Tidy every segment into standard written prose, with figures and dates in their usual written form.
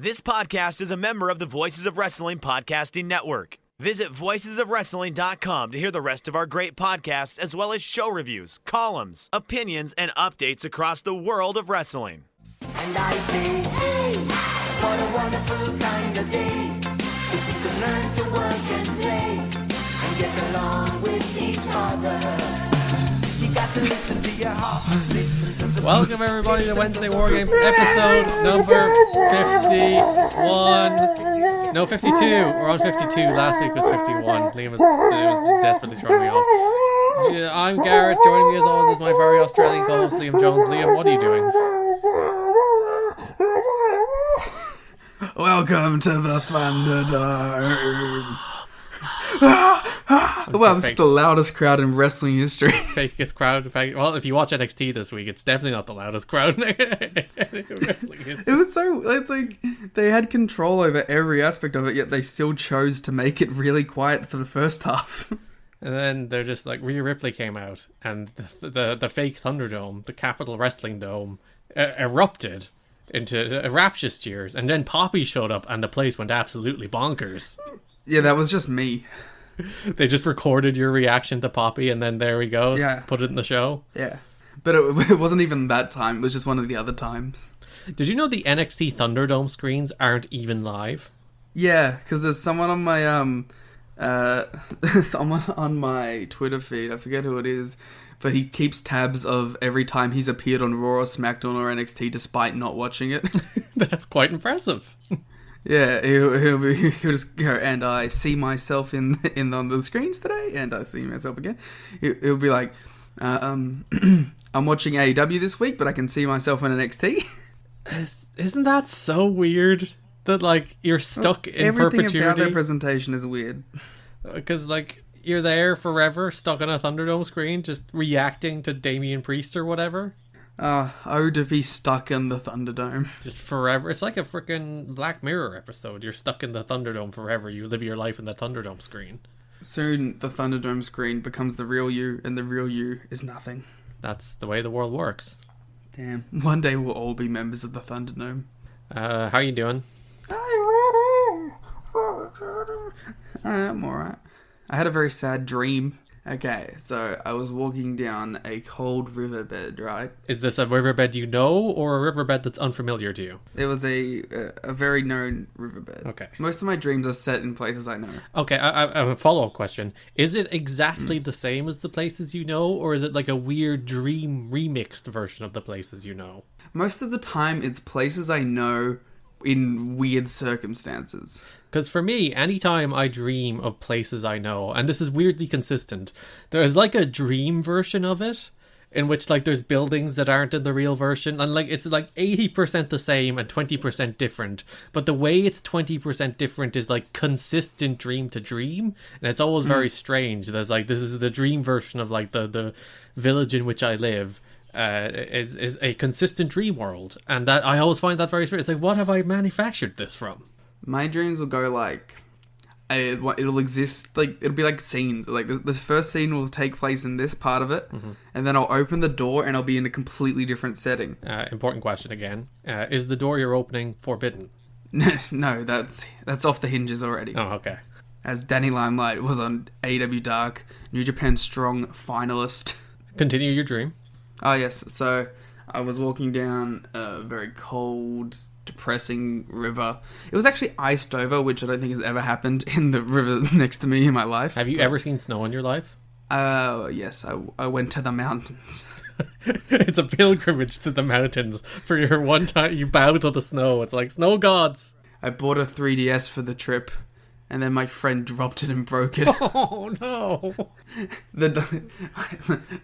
This podcast is a member of the Voices of Wrestling Podcasting Network. Visit voicesofwrestling.com to hear the rest of our great podcasts, as well as show reviews, columns, opinions, and updates across the world of wrestling. And I say, hey, what a wonderful kind of day. If you could learn to work and play and get along with each other. You got to listen to your heart. Listen to the Welcome everybody to Wednesday War Games episode number 51. No, 52. We're on 52. Last week was 51. Liam was desperately throwing me off. I'm Garrett. Joining me as always is my very Australian co-host Liam Jones. Liam, what are you doing? Welcome to the Thunderdome. Well, it's the loudest crowd in wrestling history. Fakest crowd. Well, if you watch NXT this week, it's definitely not the loudest crowd in wrestling history. It was so, it's like they had control over every aspect of it, yet they still chose to make it really quiet for the first half. And then they're just like, Rhea Ripley came out, and the fake Thunderdome, the Capital Wrestling Dome, erupted into rapturous cheers, and then Poppy showed up, and the place went absolutely bonkers. Yeah, that was just me. They just recorded your reaction to Poppy, and then there we go. Yeah. Put it in the show. Yeah. But it wasn't even that time. It was just one of the other times. Did you know the NXT Thunderdome screens aren't even live? Yeah, because there's someone on my someone on my Twitter feed. I forget who it is, but he keeps tabs of every time he's appeared on Raw or SmackDown or NXT, despite not watching it. That's quite impressive. Yeah, he'll just go, and I see myself in on the screens today, and I see myself again. He'll be like, I'm watching AEW this week, but I can see myself in NXT. Isn't that so weird? That, like, you're stuck in Everything perpetuity? about their presentation is weird. Because, like, you're there forever, stuck on a Thunderdome screen, just reacting to Damian Priest or whatever. Oh, to be stuck in the Thunderdome. Just forever. It's like a freaking Black Mirror episode. You're stuck in the Thunderdome forever. You live your life in the Thunderdome screen. Soon, the Thunderdome screen becomes the real you, and the real you is nothing. That's the way the world works. Damn. One day we'll all be members of the Thunderdome. How are you doing? I'm alright. I had a very sad dream. Okay, so I was walking down a cold riverbed, right? Is this a riverbed you know, or a riverbed that's unfamiliar to you? It was a very known riverbed. Okay. Most of my dreams are set in places I know. Okay, I have a follow-up question. Is it exactly the same as the places you know, or is it like a weird dream remixed version of the places you know? Most of the time, it's places I know in weird circumstances. Because for me, anytime I dream of places I know, and this is weirdly consistent, there's like a dream version of it, in which like there's buildings that aren't in the real version, and like it's like 80% the same and 20% different, but the way it's 20% different is like consistent dream to dream, and it's always very strange. There's like, this is the dream version of like the village in which I live, is a consistent dream world, and that I always find that very strange. It's like, what have I manufactured this from? My dreams will go like, it'll exist, like, it'll be like scenes. Like, the first scene will take place in this part of it, and then I'll open the door and I'll be in a completely different setting. Important question again. Is the door you're opening forbidden? No, that's off the hinges already. Oh, okay. As Danny Limelight was on AEW Dark, New Japan Strong finalist. Continue your dream. Oh, yes. So I was walking down a very cold, depressing river. It was actually iced over, which I don't think has ever happened in the river next to me in my life. Have you ever seen snow in your life? Yes. I went to the mountains. It's a pilgrimage to the mountains. For your one time, you bow to the snow. It's like, snow gods. I bought a 3DS for the trip, and then my friend dropped it and broke it. Oh, no.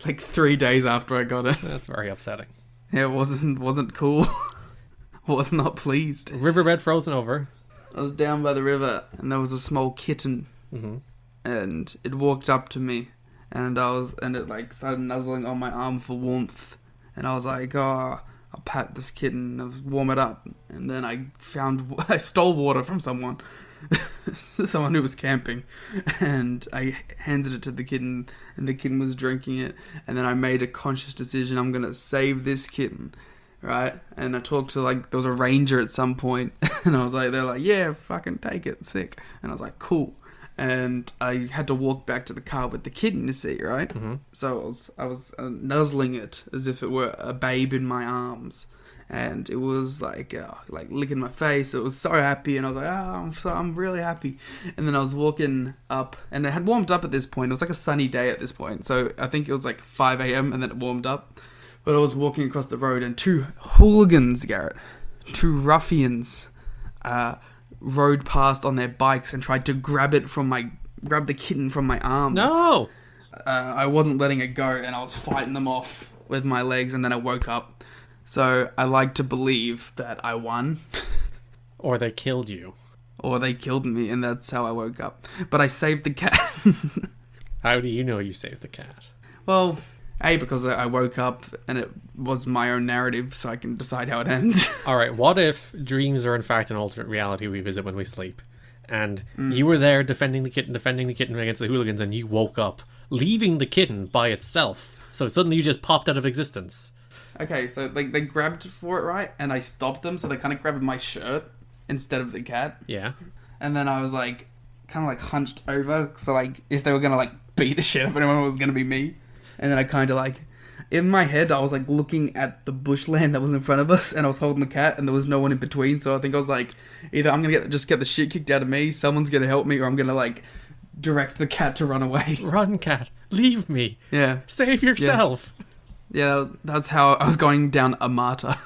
Like 3 days after I got it. That's very upsetting. Yeah, it wasn't cool. Was not pleased. Riverbed frozen over. I was down by the river, and there was a small kitten, and it walked up to me, and it like started nuzzling on my arm for warmth, and I was like, oh, I'll pat this kitten, I'll warm it up, and then I stole water from someone who was camping, and I handed it to the kitten, and the kitten was drinking it, and then I made a conscious decision, I'm gonna save this kitten. right? And I talked to, like, there was a ranger at some point, and I was like, they're like, yeah, fucking take it, sick. And I was like, cool. And I had to walk back to the car with the kid in the seat, right? Mm-hmm. So I was nuzzling it as if it were a babe in my arms. And it was like licking my face. It was so happy, and I was like, I'm really happy. And then I was walking up, and it had warmed up at this point. It was like a sunny day at this point, so I think it was like 5 a.m. and then it warmed up. But I was walking across the road, and two hooligans, Garrett, two ruffians, rode past on their bikes and tried to grab the kitten from my arms. No. I wasn't letting it go, and I was fighting them off with my legs, and then I woke up. So I like to believe that I won. Or they killed you. Or they killed me, and that's how I woke up. But I saved the cat. How do you know you saved the cat? Well, because I woke up, and it was my own narrative, so I can decide how it ends. Alright, what if dreams are in fact an alternate reality we visit when we sleep? And you were there defending the kitten against the hooligans, and you woke up, leaving the kitten by itself. So suddenly you just popped out of existence. Okay, so like they grabbed for it, right? And I stopped them, so they kind of grabbed my shirt instead of the cat. Yeah. And then I was like, kind of like hunched over, so like if they were gonna like beat the shit out of anyone, it was gonna be me. And then I kind of like, in my head, I was like looking at the bushland that was in front of us, and I was holding the cat, and there was no one in between. So I think I was like, either I'm gonna get the shit kicked out of me, someone's gonna help me, or I'm gonna like direct the cat to run away. Run, cat. Leave me. Yeah. Save yourself. Yes. Yeah, that's how I was going down a martyr.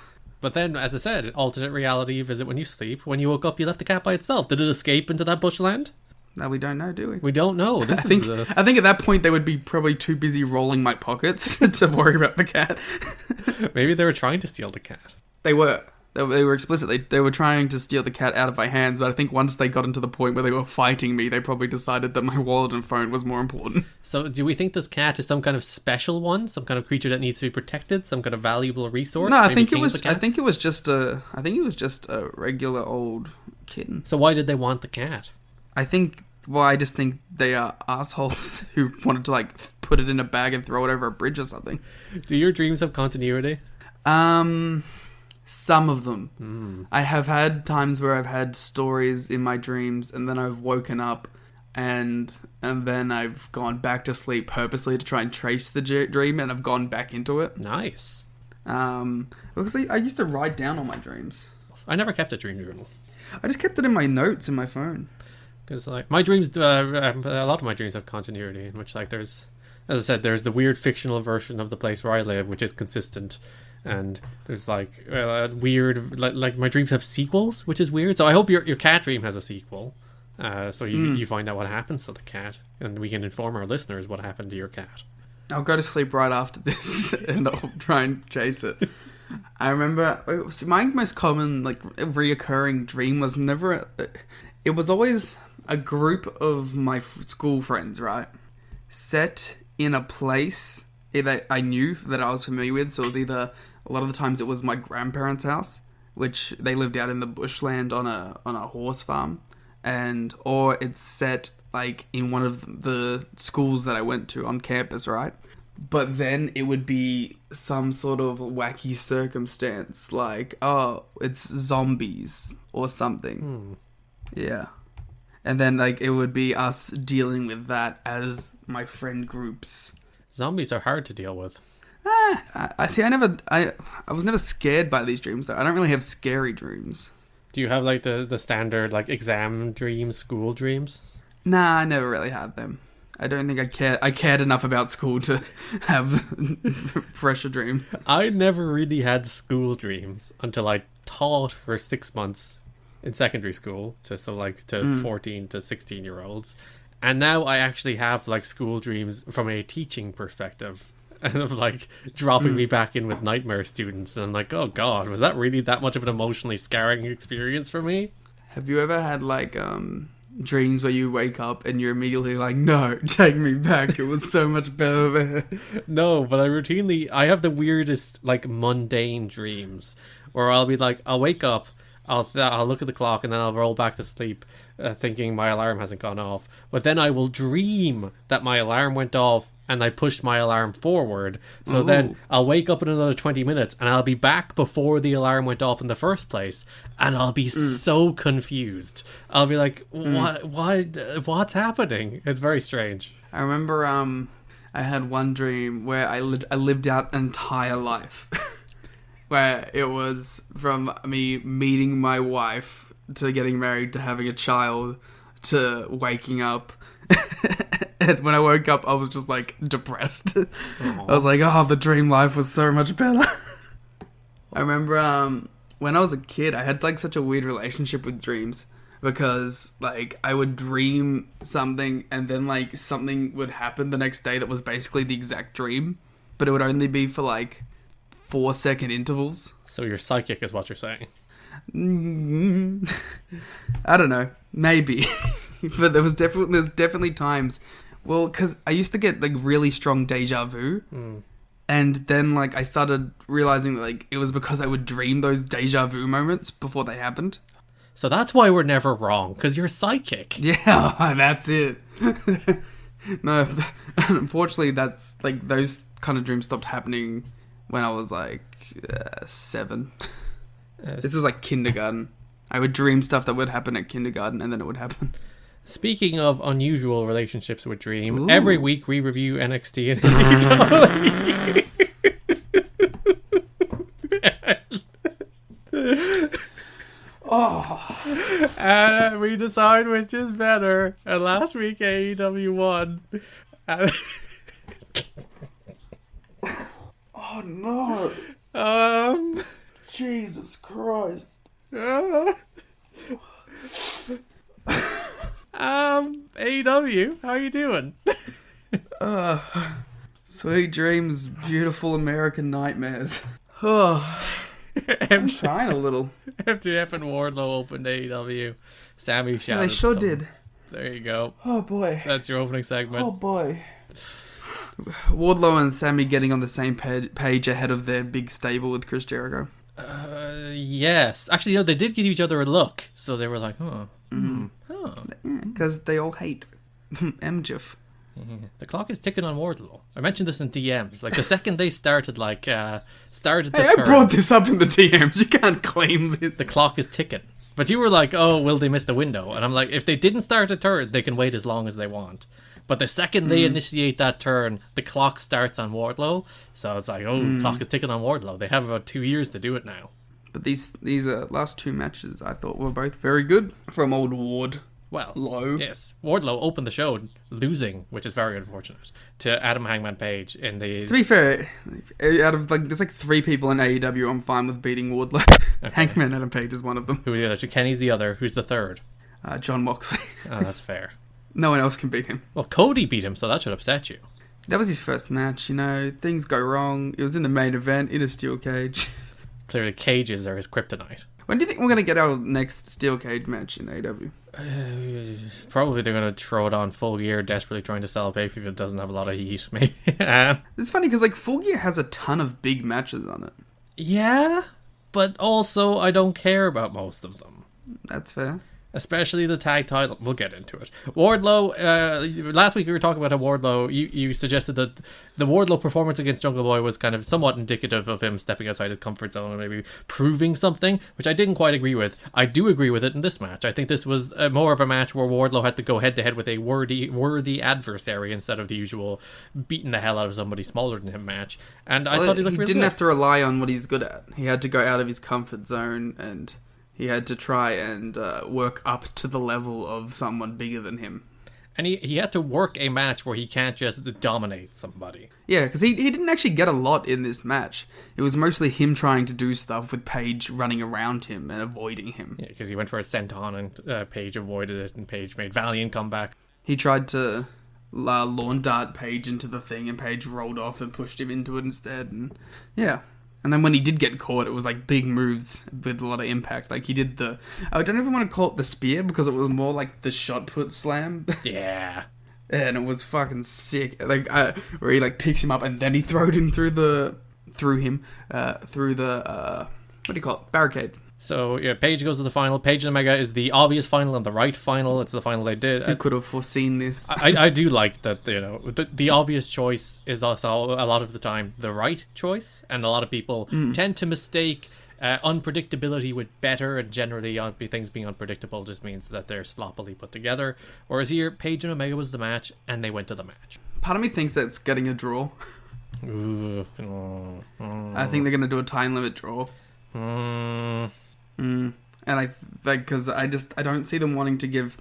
But then, as I said, alternate reality you visit when you sleep. When you woke up, you left the cat by itself. Did it escape into that bushland? No, we don't know, do we? We don't know. I think at that point they would be probably too busy rolling my pockets to worry about the cat. Maybe they were trying to steal the cat. They were. They were explicitly. They were trying to steal the cat out of my hands, but I think once they got into the point where they were fighting me, they probably decided that my wallet and phone was more important. So do we think this cat is some kind of special one? Some kind of creature that needs to be protected? Some kind of valuable resource? No, I Maybe think king it of was. the I cats? think it was just a regular old kitten. So why did they want the cat? I just think they are assholes who wanted to like put it in a bag and throw it over a bridge or something. Do your dreams have continuity? Some of them. I have had times where I've had stories in my dreams, and then I've woken up, and then I've gone back to sleep purposely to try and trace the dream, and I've gone back into it. Nice. Because I used to write down all my dreams. I never kept a dream journal. I just kept it in my notes in my phone. Because like my dreams, a lot of my dreams have continuity, in which like there's, as I said, there's the weird fictional version of the place where I live, which is consistent. And there's like weird, like my dreams have sequels, which is weird. So I hope your cat dream has a sequel. So you find out what happens to the cat, and we can inform our listeners what happened to your cat. I'll go to sleep right after this, and I'll try and chase it. I remember my most common like reoccurring dream was it was always a group of my school friends, right? Set in a place that I knew, that I was familiar with. So it was either, a lot of the times it was my grandparents' house, which they lived out in the bushland on a horse farm, or it's set like in one of the schools that I went to on campus, right? But then it would be some sort of wacky circumstance, like, oh, it's zombies or something. Yeah. And then like it would be us dealing with that as my friend groups. Zombies are hard to deal with. I see. I was never scared by these dreams though. I don't really have scary dreams. Do you have like the standard like exam dreams, school dreams? Nah, I never really had them. I don't think I cared enough about school to have fresher dreams. I never really had school dreams until I taught for 6 months in secondary school to 14 to 16 year olds. And now I actually have like school dreams from a teaching perspective, and of like dropping me back in with nightmare students, and I'm like, oh god, was that really that much of an emotionally scarring experience for me? Have you ever had like dreams where you wake up and you're immediately like, no, take me back, it was so much better there? No, but I have the weirdest like mundane dreams where I'll be like, I'll wake up, I'll look at the clock, and then I'll roll back to sleep, thinking my alarm hasn't gone off. But then I will dream that my alarm went off and I pushed my alarm forward. So then I'll wake up in another 20 minutes and I'll be back before the alarm went off in the first place. And I'll be so confused. I'll be like, what's happening? It's very strange. I remember I had one dream where I lived out an entire life. Where it was from me meeting my wife to getting married to having a child to waking up. And when I woke up, I was just like depressed. I was like, oh, the dream life was so much better. I remember when I was a kid, I had like such a weird relationship with dreams. Because like I would dream something and then like something would happen the next day that was basically the exact dream. But it would only be for like 4-second intervals. So you're psychic is what you're saying. I don't know. Maybe. But there's definitely times. Well, because I used to get like really strong deja vu. And then like I started realizing that, like it was because I would dream those deja vu moments before they happened. So that's why we're never wrong, because you're psychic. Yeah, that's it. No, unfortunately, that's like those kind of dreams stopped happening when I was like 7. This was like kindergarten. I would dream stuff that would happen at kindergarten, and then it would happen. Speaking of unusual relationships with Dream, every week we review NXT and AEW. And we decide which is better. And last week AEW won. Oh no! Jesus Christ! AEW, how you doing? Sweet dreams, beautiful American nightmares. I'm trying a little. MJF and Wardlow opened AEW. Sammy shouted. Yeah, they sure did. There you go. Oh boy. That's your opening segment. Oh boy. Wardlow and Sammy getting on the same page ahead of their big stable with Chris Jericho. Yes. Actually, they did give each other a look. So they were like, Because they all hate MJF. Yeah. The clock is ticking on Wardlow. I mentioned this in DMs. Like, the second they started the I turn, brought this up in the DMs. You can't claim this. the clock is ticking. But you were like, oh, will they miss the window? And I'm like, if they didn't start a turn, they can wait as long as they want. But the second they initiate that turn, the clock starts on Wardlow. So it's like, clock is ticking on Wardlow. They have about 2 years to do it now. But these last 2 matches I thought were both very good from old Ward. Well, Low. Yes. Wardlow opened the show losing, which is very unfortunate, to Adam Hangman Page in the... To be fair, out of there's 3 people in AEW I'm fine with beating Wardlow. Okay. Hangman Adam Page is one of them. Who are the other? Kenny's the other. Who's the third? John Moxley. Oh, that's fair. No one else can beat him. Well, Cody beat him, so that should upset you. That was his first match, things go wrong. It was in the main event, in a steel cage. Clearly, cages are his kryptonite. When do you think we're going to get our next steel cage match in AEW? Probably they're going to throw it on Full Gear, desperately trying to sell a pay-per-view that doesn't have a lot of heat, maybe. It's funny, because Full Gear has a ton of big matches on it. Yeah, but also I don't care about most of them. That's fair. Especially the tag title. We'll get into it. Wardlow, last week we were talking about how Wardlow, you suggested that the Wardlow performance against Jungle Boy was kind of somewhat indicative of him stepping outside his comfort zone and maybe proving something, which I didn't quite agree with. I do agree with it in this match. I think this was more of a match where Wardlow had to go head-to-head with a worthy adversary instead of the usual beating the hell out of somebody smaller than him match. And I thought he looked really good. He didn't have to rely on what he's good at. He had to go out of his comfort zone and... he had to try and work up to the level of someone bigger than him. And he had to work a match where he can't just dominate somebody. Yeah, because he didn't actually get a lot in this match. It was mostly him trying to do stuff with Paige running around him and avoiding him. Yeah, because he went for a senton and Paige avoided it and Paige made valiant comeback. He tried to lawn dart Paige into the thing and Paige rolled off and pushed him into it instead. And yeah. And then when he did get caught, it was big moves with a lot of impact. He did I don't even want to call it the spear because it was more like the shot put slam. Yeah. And it was fucking sick. Where he picks him up and then he throwed him through the what do you call it? Barricade. So yeah, Paige goes to the final. Paige and Omega is the obvious final and the right final. It's the final they did. Who could have foreseen this? I do like that, the obvious choice is also a lot of the time the right choice, and a lot of people tend to mistake unpredictability with better, and generally things being unpredictable just means that they're sloppily put together. Whereas here, Paige and Omega was the match, and they went to the match. Part of me thinks that it's getting a draw. Ooh. I think they're going to do a time limit draw. And I like, because I don't see them wanting to give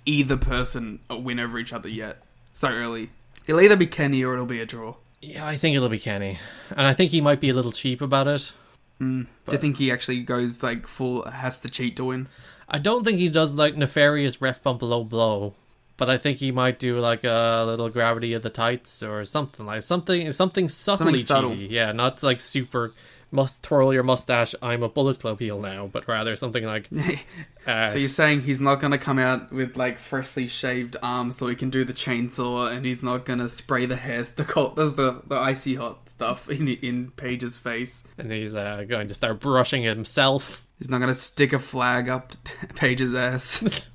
either person a win over each other yet so early. It'll either be Kenny or it'll be a draw. Yeah, I think it'll be Kenny, and I think he might be a little cheap about it. Do you think he actually goes like full has to cheat to win? I don't think he does like nefarious ref bump low blow, but I think he might do like a little gravity of the tights or something subtly subtle. cheaty. Yeah, not like super must twirl your mustache, I'm a Bullet Club heel now, but rather something like So you're saying he's not going to come out with like freshly shaved arms so he can do the chainsaw, and he's not going to spray the hairs, the icy hot stuff in Paige's face, and he's going to start brushing himself. He's not going to stick a flag up Paige's ass.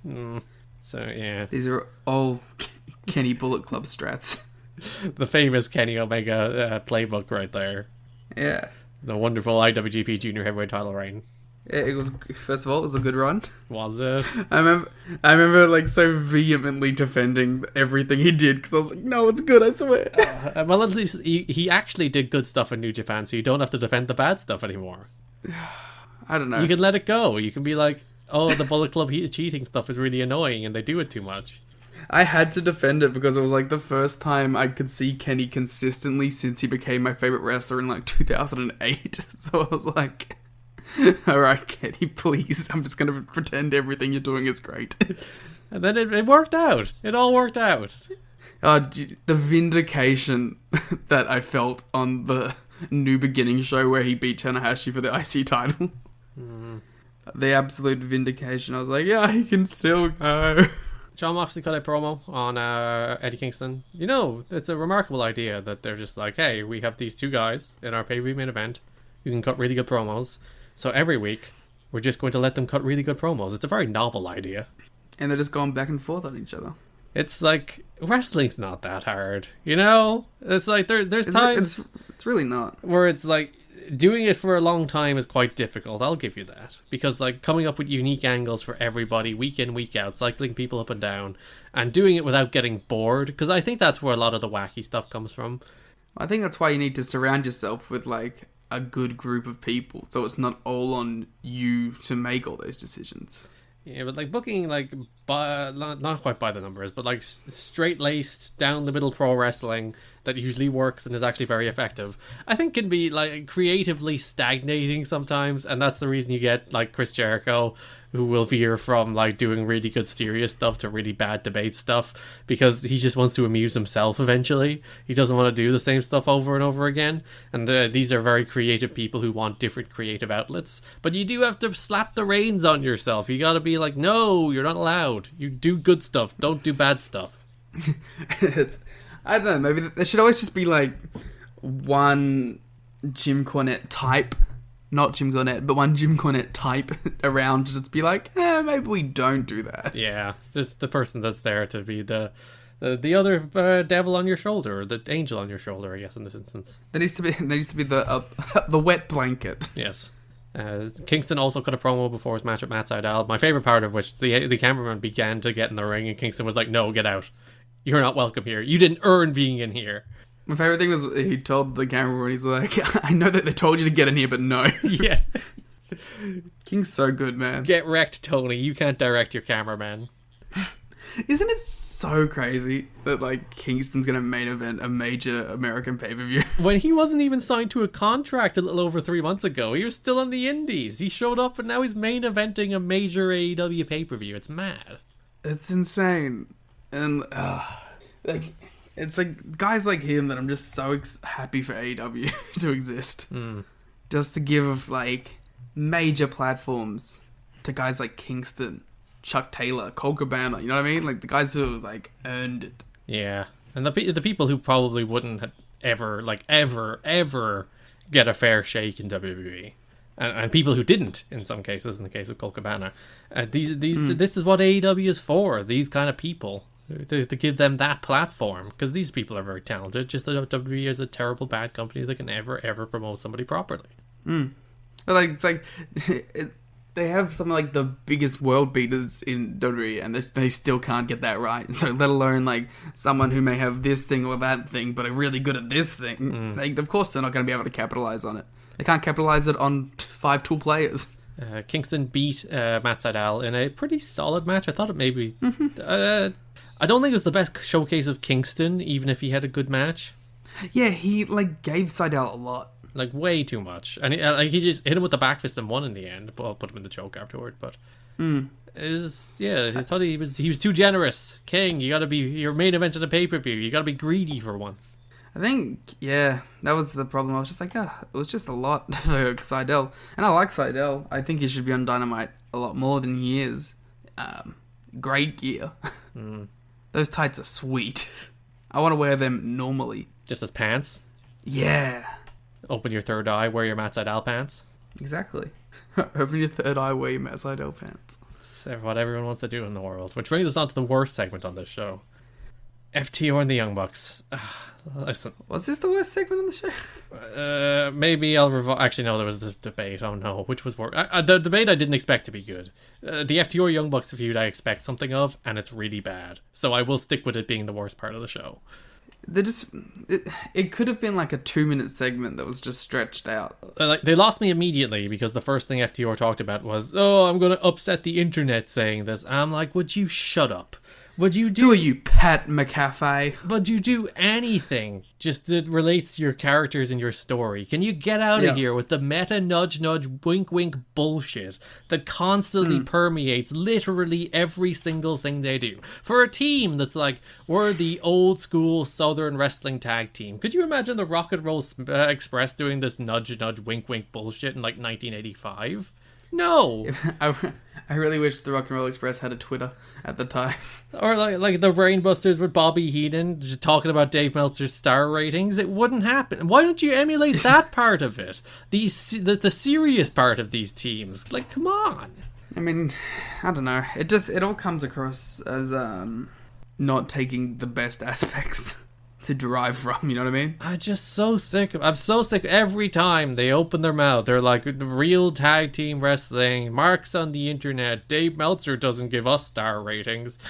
So yeah, these are all Kenny Bullet Club strats. The famous Kenny Omega playbook right there. Yeah. The wonderful IWGP Junior Heavyweight title reign. It was, first of all, it was a good run. Was it? I remember like so vehemently defending everything he did, because I was like, no, it's good, I swear. Well, at least he actually did good stuff in New Japan, so you don't have to defend the bad stuff anymore. I don't know. You can let it go. You can be like, oh, the Bullet Club cheating stuff is really annoying and they do it too much. I had to defend it because it was like the first time I could see Kenny consistently since he became my favorite wrestler in like 2008. So I was like, alright, Kenny, please. I'm just going to pretend everything you're doing is great. And then it worked out. It all worked out. The vindication that I felt on the New Beginning show where he beat Tanahashi for the IC title. The absolute vindication. I was like, yeah, he can still go. John Moxley cut a promo on Eddie Kingston. You know, it's a remarkable idea that they're just like, hey, we have these two guys in our pay-per-view main event who can cut really good promos. So every week, we're just going to let them cut really good promos. It's a very novel idea. And they're just going back and forth on each other. It's like, wrestling's not that hard, you know? It's like, there's times... It's really not. Where it's like, doing it for a long time is quite difficult, I'll give you that. Because, like, coming up with unique angles for everybody, week in, week out, cycling people up and down, and doing it without getting bored, because I think that's where a lot of the wacky stuff comes from. I think that's why you need to surround yourself with, like, a good group of people, so it's not all on you to make all those decisions. Yeah, but, like, booking, like, not quite by the numbers, but, like, straight-laced, down-the-middle pro wrestling that usually works and is actually very effective, I think can be, like, creatively stagnating sometimes, and that's the reason you get, like, Chris Jericho, who will veer from, like, doing really good serious stuff to really bad debate stuff, because he just wants to amuse himself eventually. He doesn't want to do the same stuff over and over again, and these are very creative people who want different creative outlets, but you do have to slap the reins on yourself. You gotta be like, no, you're not allowed. You do good stuff, don't do bad stuff. I don't know, maybe there should always just be, like, one Jim Cornette type, not Jim Cornette, but one Jim Cornette type around to just be like, maybe we don't do that. Yeah, it's just the person that's there to be the other devil on your shoulder, or the angel on your shoulder, I guess, in this instance. There needs to be the wet blanket. Yes. Kingston also cut a promo before his match at Matt Sydal, my favourite part of which the cameraman began to get in the ring and Kingston was like, no, get out. You're not welcome here. You didn't earn being in here. My favourite thing was he told the cameraman, he's like, I know that they told you to get in here, but no. Yeah. King's so good, man. Get wrecked, Tony. You can't direct your cameraman. Isn't it so crazy that, like, Kingston's going to main event a major American pay-per-view? When he wasn't even signed to a contract a little over 3 months ago. He was still on the indies. He showed up and now he's main eventing a major AEW pay-per-view. It's mad. It's insane. And, like, it's like guys like him that I'm just so happy for AEW to exist. Just to give, like, major platforms to guys like Kingston, Chuck Taylor, Cole Cabana, you know what I mean? Like, the guys who have, like, earned it. Yeah. And the people who probably wouldn't ever get a fair shake in WWE. and people who didn't in some cases. In the case of Colt Cabana, this is what AEW is for. These kind of people. To give them that platform, because these people are very talented. Just that WWE is a terrible bad company that can ever promote somebody properly. It's like they have some like the biggest world beaters in WWE, and they still can't get that right. So let alone like someone who may have this thing or that thing, but are really good at this thing. Like, of course, they're not going to be able to capitalize on it. They can't capitalize it on 5 tool players. Kingston beat Matt Sydal in a pretty solid match. I thought it maybe. I don't think it was the best showcase of Kingston, even if he had a good match. Yeah, he like gave Sydal a lot. Like, way too much. And he just hit him with the back fist and won in the end. Well, put him in the choke afterward, but... It was... Yeah, I thought he was too generous. King, you gotta be... Your main event at a pay-per-view. You gotta be greedy for once. I think, yeah, that was the problem. I was just like, it was just a lot for Sydal. And I like Sydal. I think he should be on Dynamite a lot more than he is. Great gear. Those tights are sweet. I want to wear them normally. Just as pants? Yeah. Open your third eye, wear your Matt Sydal pants. Exactly. Open your third eye, wear your Matt Sydal pants. It's what everyone wants to do in the world. Which brings us on to the worst segment on this show. FTR and the Young Bucks. Listen. Was this the worst segment on the show? Maybe I'll Actually, no, there was a debate. Oh no, which was worse? The debate I didn't expect to be good. The FTR Young Bucks feud I expect something of, and it's really bad. So I will stick with it being the worst part of the show. It could have been like a 2-minute segment that was just stretched out. They lost me immediately because the first thing FTR talked about was, I'm going to upset the internet saying this. I'm like, would you shut up? Would you do... Who are you, Pat McAfee? Would you do anything just that relates to your characters and your story? Can you get out of here with the meta nudge wink wink bullshit that constantly permeates literally every single thing they do? For a team that's like, we're the old school Southern wrestling tag team. Could you imagine the Rock and Roll Express doing this nudge wink wink bullshit in like 1985? No. I really wish the Rock and Roll Express had a Twitter at the time. Or like the Brainbusters with Bobby Heenan just talking about Dave Meltzer's star ratings. It wouldn't happen. Why don't you emulate that part of it? The serious part of these teams. Like, come on. I mean, I don't know. It all comes across as not taking the best aspects to derive from, you know what I mean? I'm so sick every time they open their mouth. They're like, real tag team wrestling, marks on the internet, Dave Meltzer doesn't give us star ratings.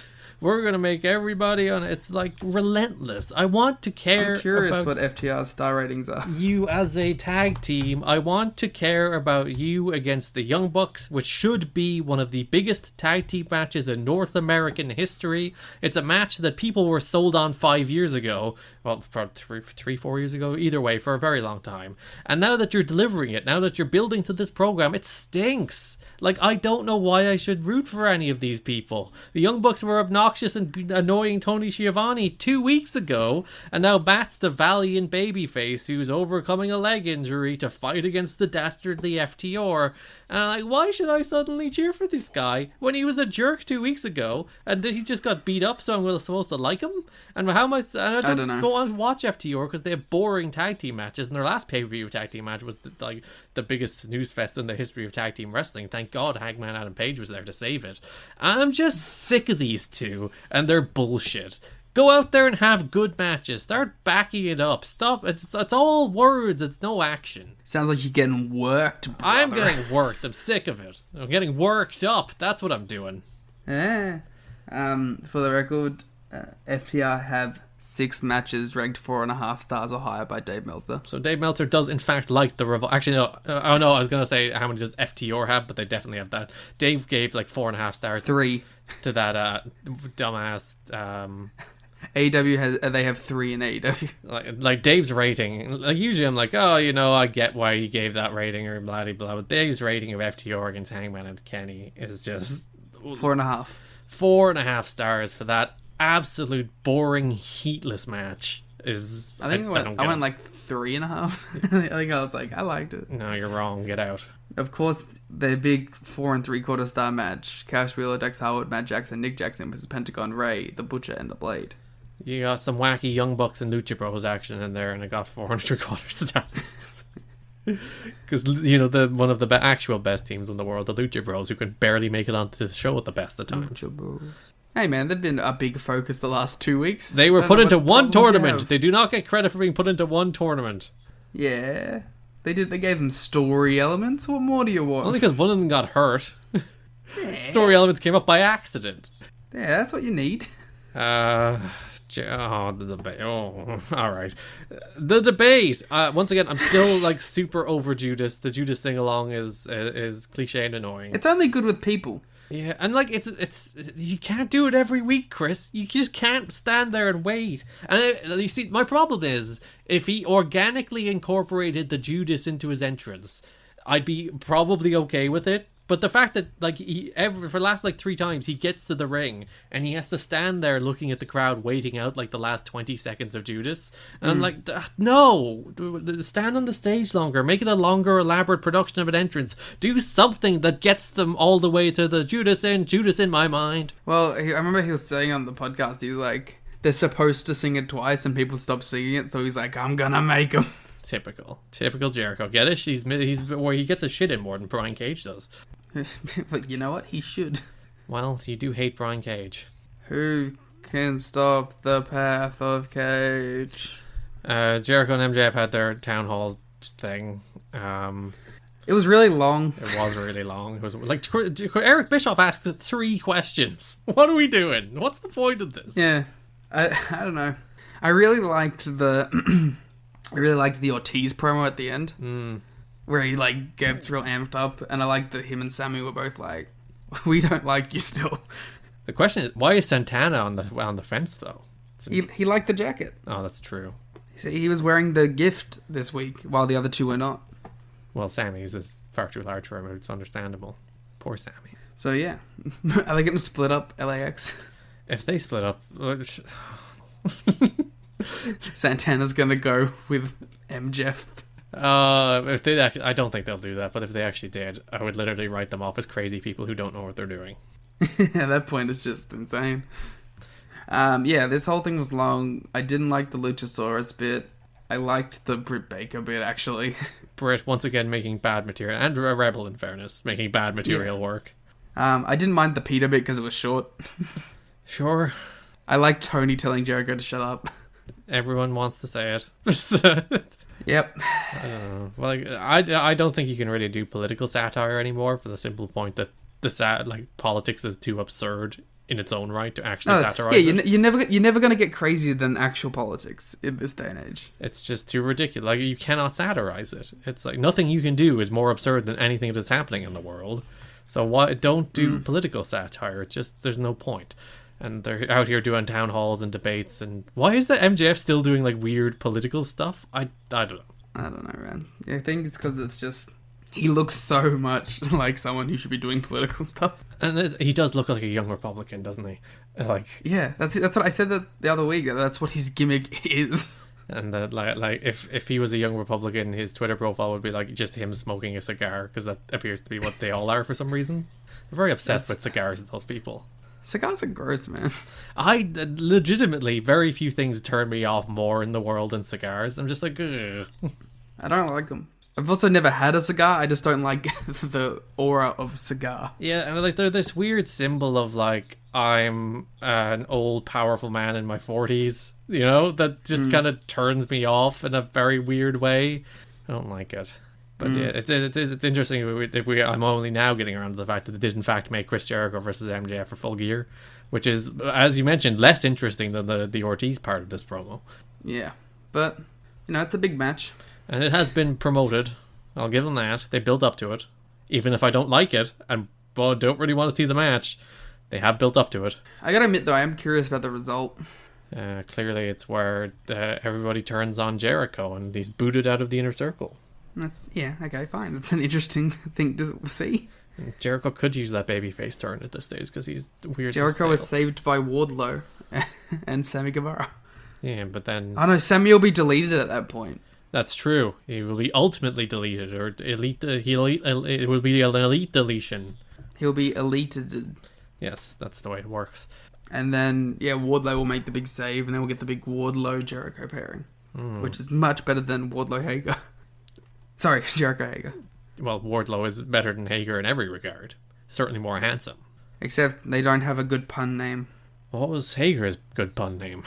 We're going to make everybody on it. It's like relentless. I want to care. I'm curious about what FTR's star ratings are. You as a tag team. I want to care about you against the Young Bucks, which should be one of the biggest tag team matches in North American history. It's a match that people were sold on 5 years ago. Well, for 4 years ago. Either way, for a very long time. And now that you're delivering it, now that you're building to this program, it stinks. Like, I don't know why I should root for any of these people. The Young Bucks were obnoxious and annoying Tony Schiavone 2 weeks ago, and now Matt's the valiant babyface who's overcoming a leg injury to fight against the dastardly FTR. And I'm like, why should I suddenly cheer for this guy when he was a jerk 2 weeks ago, and he just got beat up, so I'm supposed to like him? And how am I don't know. Go on and watch FTR because they have boring tag team matches, and their last pay-per-view tag team match was the biggest snooze fest in the history of tag team wrestling. Thank God Hangman Adam Page was there to save it. I'm just sick of these two and their bullshit. Go out there and have good matches. Start backing it up. Stop. It's all words. It's no action. Sounds like you're getting worked, brother. I'm getting worked. I'm sick of it. I'm getting worked up. That's what I'm doing. Yeah. For the record, FTR have 6 matches ranked 4.5 stars or higher by Dave Meltzer. So Dave Meltzer does in fact like the Revolt. Actually, no. Oh no, I was gonna say how many does FTR have, but they definitely have that. Dave gave like 4.5 stars. 3 to that dumbass. AEW they have 3 in AEW. Like Dave's rating. Like usually I'm like, oh, I get why he gave that rating or blah blah blah. But Dave's rating of FTR against Hangman and Kenny is just 4.5. 4.5 stars for that absolute boring heatless match. I went like 3.5. I think I was like, I liked it. No, you're wrong. Get out. Of course, their big 4 3/4 star match: Cash Wheeler, Dex Howard, Matt Jackson, Nick Jackson versus Pentagon Ray, the Butcher, and the Blade. You got some wacky Young Bucks and Lucha Bros action in there, and it got 4 3/4 stars. Because, one of the actual best teams in the world, the Lucha Bros, who can barely make it onto the show at the best of times. Lucha Bros. Hey man, they've been a big focus the last 2 weeks. They were put into one tournament. They do not get credit for being put into one tournament. Yeah. They did. They gave them story elements. What more do you want? Only because one of them got hurt. Story elements came up by accident. Yeah, that's what you need. The debate. Oh, all right. The debate. Once again, I'm still like super over Judas. The Judas sing along is cliche and annoying. It's only good with people. Yeah, and like it's you can't do it every week, Chris. You just can't stand there and wait. And you see, my problem is if he organically incorporated the Judas into his entrance, I'd be probably okay with it. But the fact that for the last 3 times he gets to the ring and he has to stand there looking at the crowd waiting out the last 20 seconds of Judas, and I'm like, no, stand on the stage longer, make it a longer elaborate production of an entrance, do something that gets them all the way to the Judas in my mind. Well, I remember he was saying on the podcast, he was like, they're supposed to sing it twice and people stop singing it, so he's like, I'm gonna make them. Typical Jericho. Get it? He's where he gets a shit in more than Brian Cage does. But you know what? He should. Well, you do hate Brian Cage. Who can stop the path of Cage? Jericho and MJF had their town hall thing. It was really long. It was really long. It was like Eric Bischoff asked 3 questions. What are we doing? What's the point of this? Yeah, I don't know. I really liked the Ortiz promo at the end. Where he gets real amped up, and I like that him and Sammy were both like, "We don't like you still." The question is, why is Santana on the fence though? He liked the jacket. Oh, that's true. He was wearing the gift this week, while the other 2 were not. Well, Sammy's is far too large for him. It's understandable. Poor Sammy. So yeah, are they going to split up LAX? If they split up, Santana's going to go with MJF. If they, I don't think they'll do that. But if they actually did, I would literally write them off as crazy people who don't know what they're doing. At that point, it's just insane. Yeah, this whole thing was long. I didn't like the Luchasaurus bit. I liked the Britt Baker bit, actually. Britt, once again, making bad material. And a Rebel, in fairness, making bad material work. I didn't mind the Peter bit because it was short. Sure. I like Tony telling Jericho to shut up. Everyone wants to say it. Yep. I don't know. Well, I don't think you can really do political satire anymore for the simple point that politics is too absurd in its own right to actually satirize. Yeah, you're never going to get crazier than actual politics in this day and age. It's just too ridiculous. You cannot satirize it. It's nothing you can do is more absurd than anything that is happening in the world. So don't do political satire. There's no point. And they're out here doing town halls and debates. And why is the MJF still doing weird political stuff? I don't know. I don't know, man. I think it's because it's just he looks so much like someone who should be doing political stuff. And he does look like a young Republican, doesn't he? Yeah, that's what I said that the other week. That's what his gimmick is. And if he was a young Republican, his Twitter profile would be just him smoking a cigar, because that appears to be what they all are for some reason. They're very obsessed with cigars, those people. Cigars are gross, man. I legitimately, very few things turn me off more in the world than cigars. I'm just ugh. I don't like them. I've also never had a cigar. I just don't like the aura of cigar. Yeah, and they're this weird symbol of I'm an old, powerful man in my 40s. That just kind of turns me off in a very weird way. I don't like it. But yeah, it's interesting. I'm only now getting around to the fact that they did in fact make Chris Jericho versus MJF for Full Gear, which is, as you mentioned, less interesting than the Ortiz part of this promo. Yeah, but it's a big match, and it has been promoted. I'll give them that. They built up to it, even if I don't like it and don't really want to see the match. They have built up to it. I gotta admit though, I am curious about the result. Clearly, it's where everybody turns on Jericho and he's booted out of the Inner Circle. Okay, fine. That's an interesting thing to see. Jericho could use that babyface turn at this stage because he's weird. Jericho was saved by Wardlow and Sammy Guevara. Yeah, but then... Oh no, Sammy will be deleted at that point. That's true. He will be ultimately deleted, or elite. It will be an elite deletion. He'll be elated. Yes, that's the way it works. And then, Wardlow will make the big save, and then we'll get the big Wardlow-Jericho pairing, which is much better than Wardlow-Hager. Sorry, Jericho Hager. Well, Wardlow is better than Hager in every regard. Certainly more handsome. Except they don't have a good pun name. What was Hager's good pun name?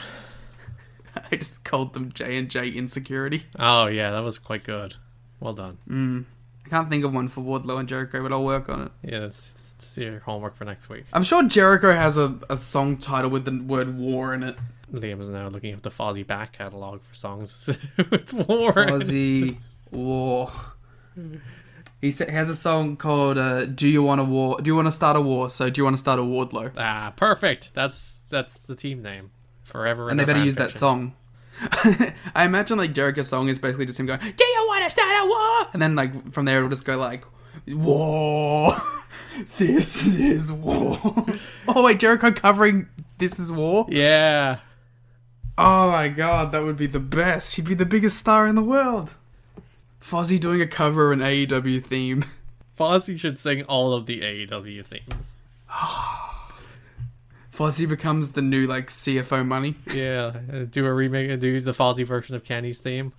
I just called them J&J Insecurity. Oh, yeah, that was quite good. Well done. I can't think of one for Wardlow and Jericho, but I'll work on it. Yeah, that's your homework for next week. I'm sure Jericho has a song title with the word war in it. Liam is now looking up the Fozzy back catalogue for songs with war. Fozzy War. He has a song called Do You Want a War? Do you want to start a war? So do you want to start a Wardlow? Ah, perfect. That's the team name. Forever. And they better use that song. I imagine like Jericho's song is basically just him going, do you want to start a war? And then like from there it'll just go like, war. This is war. Oh wait, Jericho covering This Is War? Yeah. Oh my god, that would be the best. He'd be the biggest star in the world. Fozzy doing a cover of an AEW theme. Fozzy should sing all of the AEW themes. Fozzy becomes the new like CFO Money. Yeah, do a remake, do the Fozzy version of Kenny's theme.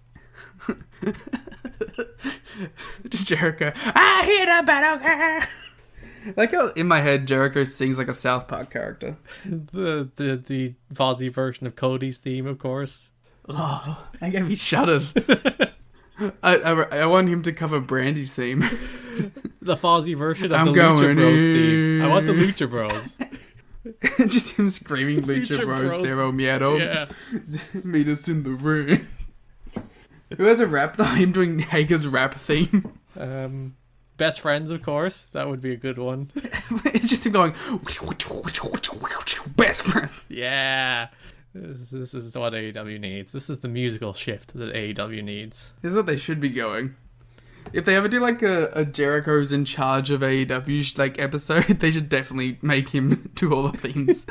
Just Jericho. I hear the battle cry. Like how in my head Jericho sings like a South Park character. The Fozzy version of Cody's theme, of course. Oh, that gave me shudders. I want him to cover Brandy's theme. The Fozzy version of I'm the Lucha going Bros theme. I want the Lucha Bros. Just him screaming Lucha Bros, Zero Miedo. Yeah. Meet us in the ring. Who has a rap though? Him doing Hager's rap theme. Best Friends, of course. That would be a good one. It's just him going Best Friends. Yeah. This is what AEW needs. This is the musical shift that AEW needs. This is what they should be going. If they ever do like a Jericho's in charge of AEW like episode, they should definitely make him do all the things.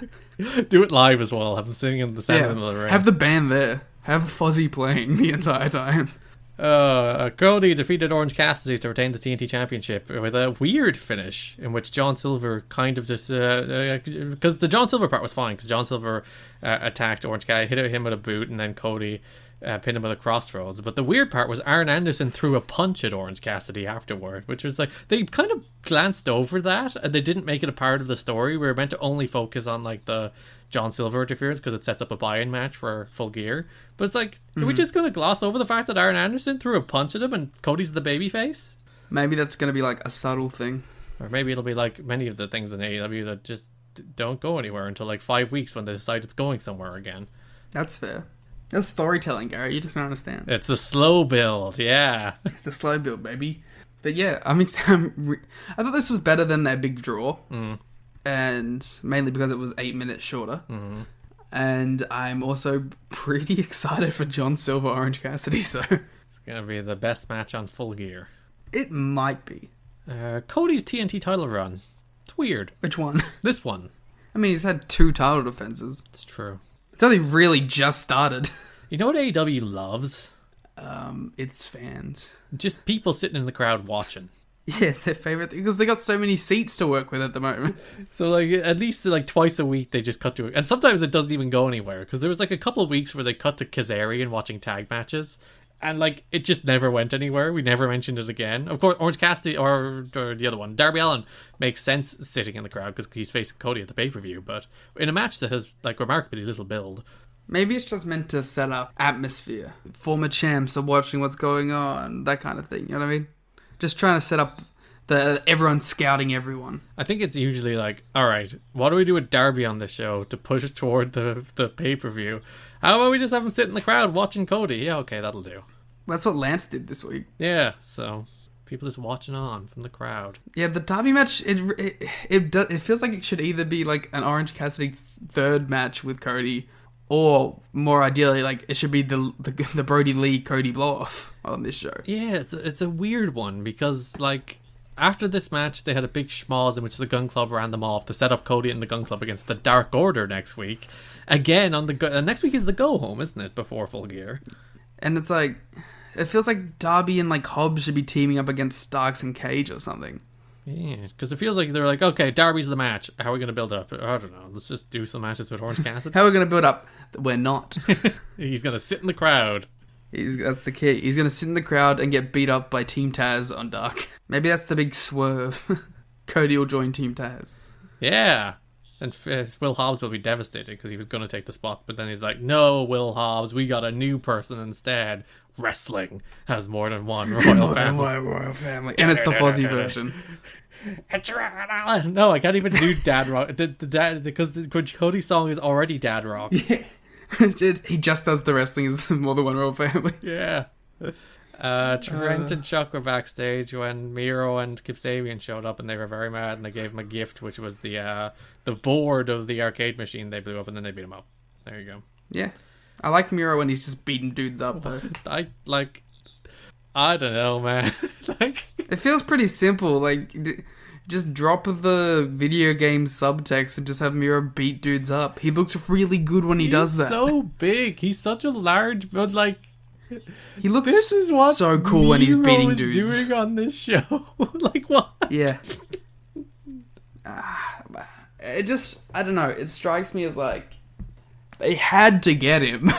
Do it live as well. Have him singing in the center of the ring. Have the band there. Have Fozzy playing the entire time. Cody defeated Orange Cassidy to retain the TNT Championship with a weird finish in which John Silver kind of just because the John Silver part was fine because John Silver attacked Orange Cassidy, hit him with a boot, and then Cody pinned him with a crossroads. But the weird part was Arn Anderson threw a punch at Orange Cassidy afterward, which was like they kind of glanced over that and they didn't make it a part of the story. We were meant to only focus on like the John Silver interference because it sets up a buy-in match for Full Gear. But it's like, are we just going to gloss over the fact that Arn Anderson threw a punch at him and Cody's the babyface? Maybe that's going to be like a subtle thing. Or maybe it'll be like many of the things in AEW that just don't go anywhere until like 5 weeks when they decide it's going somewhere again. That's fair. That's storytelling, Gary. You just don't understand. It's the slow build, yeah. It's the slow build, baby. But yeah, I thought this was better than their big draw. And mainly because it was 8 minutes shorter. And I'm also pretty excited for John Silver, Orange Cassidy, so... It's going to be the best match on Full Gear. It might be. Cody's TNT title run. It's weird. Which one? This one. I mean, he's had 2 title defenses. It's true. It's only really just started. You know what AEW loves? It's fans. Just people sitting in the crowd watching. Yeah, it's their favorite thing because they got so many seats to work with at the moment. So like at least like twice a week they just cut to it, and sometimes it doesn't even go anywhere because there was like a couple of weeks where they cut to Kazarian watching tag matches, and like it just never went anywhere. We never mentioned it again. Of course, Orange Cassidy or the other one, Darby Allin, makes sense sitting in the crowd because he's facing Cody at the pay-per-view, but in a match that has like remarkably little build. Maybe it's just meant to set up atmosphere. Former champs are watching what's going on, that kind of thing. You know what I mean? Just trying to set up everyone scouting everyone. I think it's usually like, all right, what do we do with Darby on this show to push it toward the pay-per-view? How about we just have him sit in the crowd watching Cody? Yeah, okay, that'll do. That's what Lance did this week. Yeah, so people just watching on from the crowd. Yeah, the Darby match, it feels like it should either be like an Orange Cassidy third match with Cody, or more ideally, like it should be the Brody Lee Cody blow-off on this show. Yeah, it's a weird one because like after this match they had a big schmoz in which the Gun Club ran them off to set up Cody and the Gun Club against the Dark Order next week. Again on the next week is the go home, isn't it? Before Full Gear, and it's like it feels like Darby and like Hobbs should be teaming up against Starks and Cage or something. Yeah, because it feels like they're like, okay, Darby's the match. How are we going to build it up? I don't know. Let's just do some matches with Orange Cassidy. How are we going to build up? We're not. He's going to sit in the crowd. That's the key. He's going to sit in the crowd and get beat up by Team Taz on Dark. Maybe that's the big swerve. Cody will join Team Taz. Yeah. And Will Hobbs will be devastated because he was going to take the spot, but then he's like, no, Will Hobbs, we got a new person instead. Wrestling has more than one royal family. And it's the Fozzy version. No, I can't even do Dad Rock. The dad, because Cody's song is already Dad Rock. Yeah. He just does the wrestling as more than one royal family. Yeah. Trent and Chuck were backstage when Miro and Kip Sabian showed up, and they were very mad, and they gave him a gift, which was the board of the arcade machine they blew up, and then they beat him up. There you go. Yeah. I like Miro when he's just beating dudes up, though. I don't know, man. It feels pretty simple. Just drop the video game subtext and just have Miro beat dudes up. He looks really good when he does that. He's so big. He's such a large, but he looks this is what so cool when he's beating is dudes. Doing on this show. What? Yeah. It just, I don't know. It strikes me as they had to get him,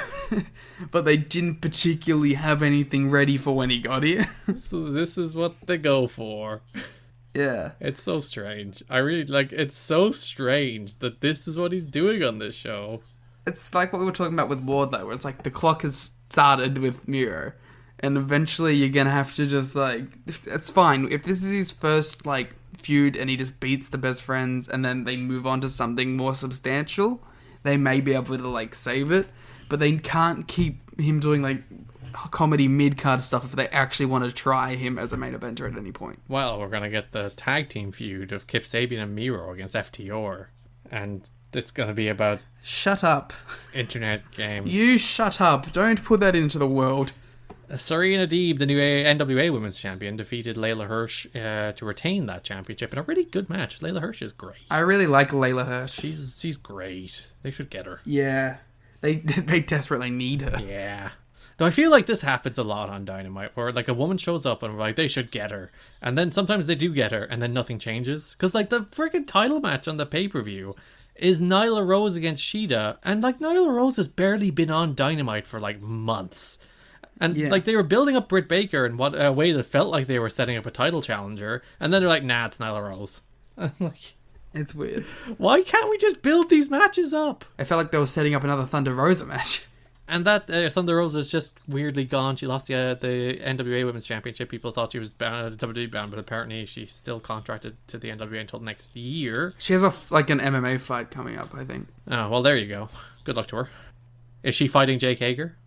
but they didn't particularly have anything ready for when he got here. So this is what they go for. Yeah. It's so strange. I really it's so strange that this is what he's doing on this show. It's like what we were talking about with Wardlow, where it's the clock has started with Miro, and eventually you're gonna have to just it's fine. If this is his first feud and he just beats the best friends and then they move on to something more substantial, they may be able to save it, but they can't keep him doing comedy mid-card stuff if they actually want to try him as a main eventer at any point. Well, we're gonna get the tag team feud of Kip Sabian and Miro against FTR, and it's gonna be about shut up internet games. You shut up. Don't put that into the world. Serena Deeb, the new NWA Women's Champion, defeated Layla Hirsch to retain that championship in a really good match. Layla Hirsch is great. I really like Layla Hirsch. She's great. They should get her. Yeah. They desperately need her. Yeah. Though I feel like this happens a lot on Dynamite, where a woman shows up and we're like, they should get her. And then sometimes they do get her, and then nothing changes. Because the freaking title match on the pay-per-view is Nyla Rose against Shida, and Nyla Rose has barely been on Dynamite for months. And they were building up Britt Baker in a way that felt like they were setting up a title challenger, and then they're like, nah, it's Nyla Rose. I'm like, it's weird. Why can't we just build these matches up? I felt like they were setting up another Thunder Rosa match. And that Thunder Rosa's just weirdly gone. She lost the NWA Women's Championship. People thought she was WWE bound, but apparently she's still contracted to the NWA until next year. She has an MMA fight coming up, I think. Oh, well, there you go. Good luck to her. Is she fighting Jake Hager?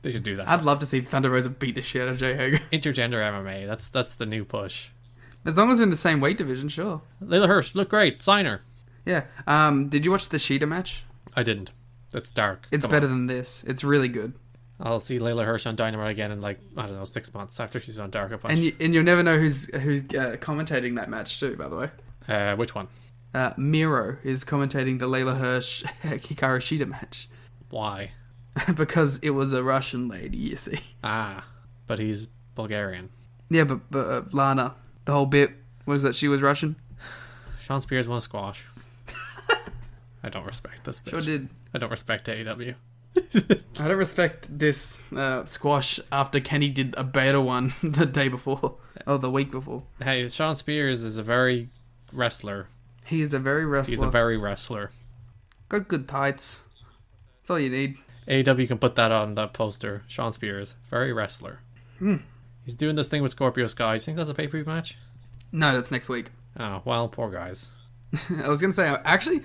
They should do that. I'd love to see Thunder Rosa beat the shit out of Jay Hager. Intergender MMA. That's the new push. As long as we're in the same weight division, sure. Layla Hirsch, look great. Sign her. Yeah. Did you watch the Shida match? I didn't. It's dark. It's better than this. It's really good. I'll see Layla Hirsch on Dynamite again in 6 months after she's on Dark a bunch. And you'll never know who's commentating that match too, by the way. Which one? Miro is commentating the Layla Hirsch Hikaru Shida match. Why? Because it was a Russian lady, you see. Ah, but he's Bulgarian. Yeah, but Lana, the whole bit was that she was Russian. Sean Spears won squash. I don't respect this bitch. Sure did. I don't respect AEW. I don't respect this squash after Kenny did a beta one the day before. Or the week before. Hey, Sean Spears is a very wrestler. He is a very wrestler. He's a very wrestler. Got good tights. That's all you need. AEW can put that on that poster. Sean Spears, very wrestler. He's doing this thing with Scorpio Sky. Do you think that's a pay-per-view match? No, that's next week. Oh, well, poor guys. I was gonna say, actually,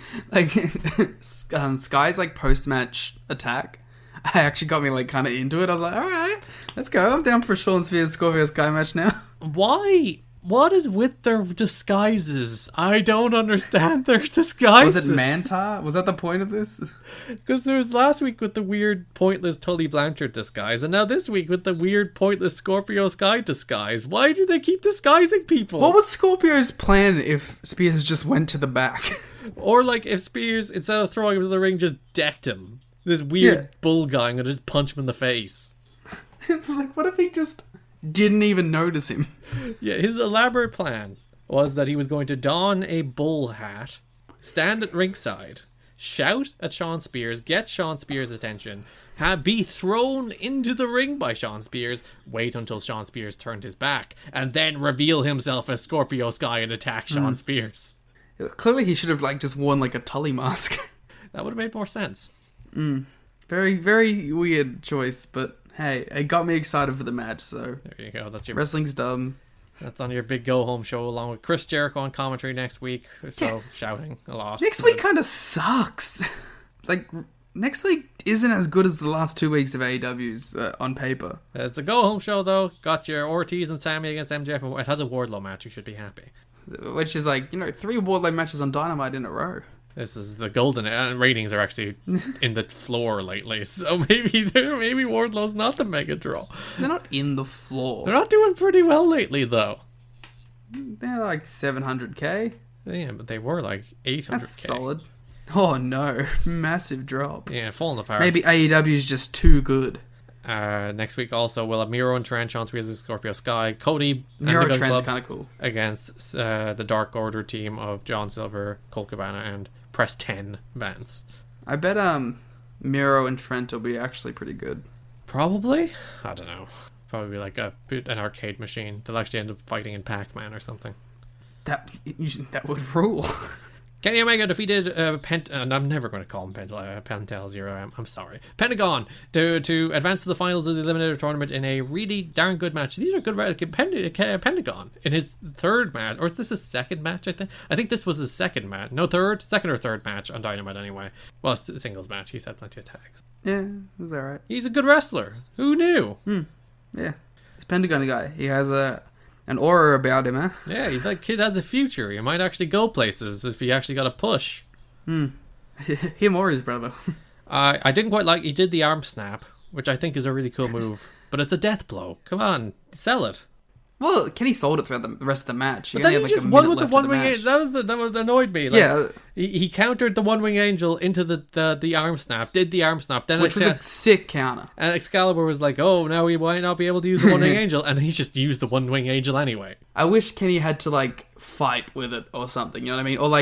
Sky's post-match attack. I actually got me kind of into it. I was like, all right, let's go. I'm down for Sean Spears Scorpio Sky match now. Why? What is with their disguises? I don't understand their disguises. Was it Mantar? Was that the point of this? Because there was last week with the weird, pointless Tully Blanchard disguise, and now this week with the weird, pointless Scorpio Sky disguise. Why do they keep disguising people? What was Scorpio's plan if Spears just went to the back? Or if Spears, instead of throwing him to the ring, just decked him. This weird bull guy and just punch him in the face. What if he just didn't even notice him? Yeah, his elaborate plan was that he was going to don a bull hat, stand at ringside, shout at Shawn Spears, get Shawn Spears' attention, be thrown into the ring by Shawn Spears, wait until Shawn Spears turned his back, and then reveal himself as Scorpio Sky and attack Shawn Spears. Clearly he should have just worn a Tully mask. That would have made more sense. Very, very weird choice, but hey, it got me excited for the match, so... There you go, that's your... Wrestling's dumb. That's on your big go-home show, along with Chris Jericho on commentary next week, so shouting a lot. Next week kind of sucks. Next week isn't as good as the last 2 weeks of AEW's on paper. It's a go-home show, though. Got your Ortiz and Sammy against MJF. It has a Wardlow match. You should be happy. Which is 3 Wardlow matches on Dynamite in a row. This is the golden... ratings are actually in the floor lately, so maybe Wardlow's not the mega draw. They're not in the floor. They're not doing pretty well lately, though. They're 700k. Yeah, but they were 800k. That's solid. Oh no, massive drop. Yeah, falling apart. Maybe AEW's just too good. Next week also we'll have Miro and Trent, Shawn Spears and Scorpio Sky, Cody Miro and the Trent's Gun kind Club of cool against the Dark Order team of John Silver, Colt Cabana, and Press 10 Vance. I bet Miro and Trent will be actually pretty good. Probably? I don't know. Probably an arcade machine. They'll actually end up fighting in Pac-Man or something. That would rule. Kenny Omega defeated and I'm never going to call him Pentel Zero. I'm sorry, Pentagon to advance to the finals of the Eliminator Tournament in a really darn good match. These are good. Pentagon in his third match, or is this his second match? I think this was his second match. No, second or third match on Dynamite anyway. Well, it's a singles match. He's had plenty of tags. Yeah, that's all right. He's a good wrestler. Who knew? Yeah, this Pentagon guy. He has an aura about him, huh? Yeah, he's kid has a future. He might actually go places if he actually got a push. Him or his brother. I didn't quite like... He did the arm snap, which I think is a really cool move. But it's a death blow. Come on, sell it. Well, Kenny sold it throughout the rest of the match. But then he just won with the one wing angel. That was annoyed me. Yeah. He countered the one wing angel into the arm snap, did the arm snap. Then which was a sick counter. And Excalibur was like, oh, now we might not be able to use the one wing angel. And he just used the one wing angel anyway. I wish Kenny had to, fight with it or something, you know what I mean? Or,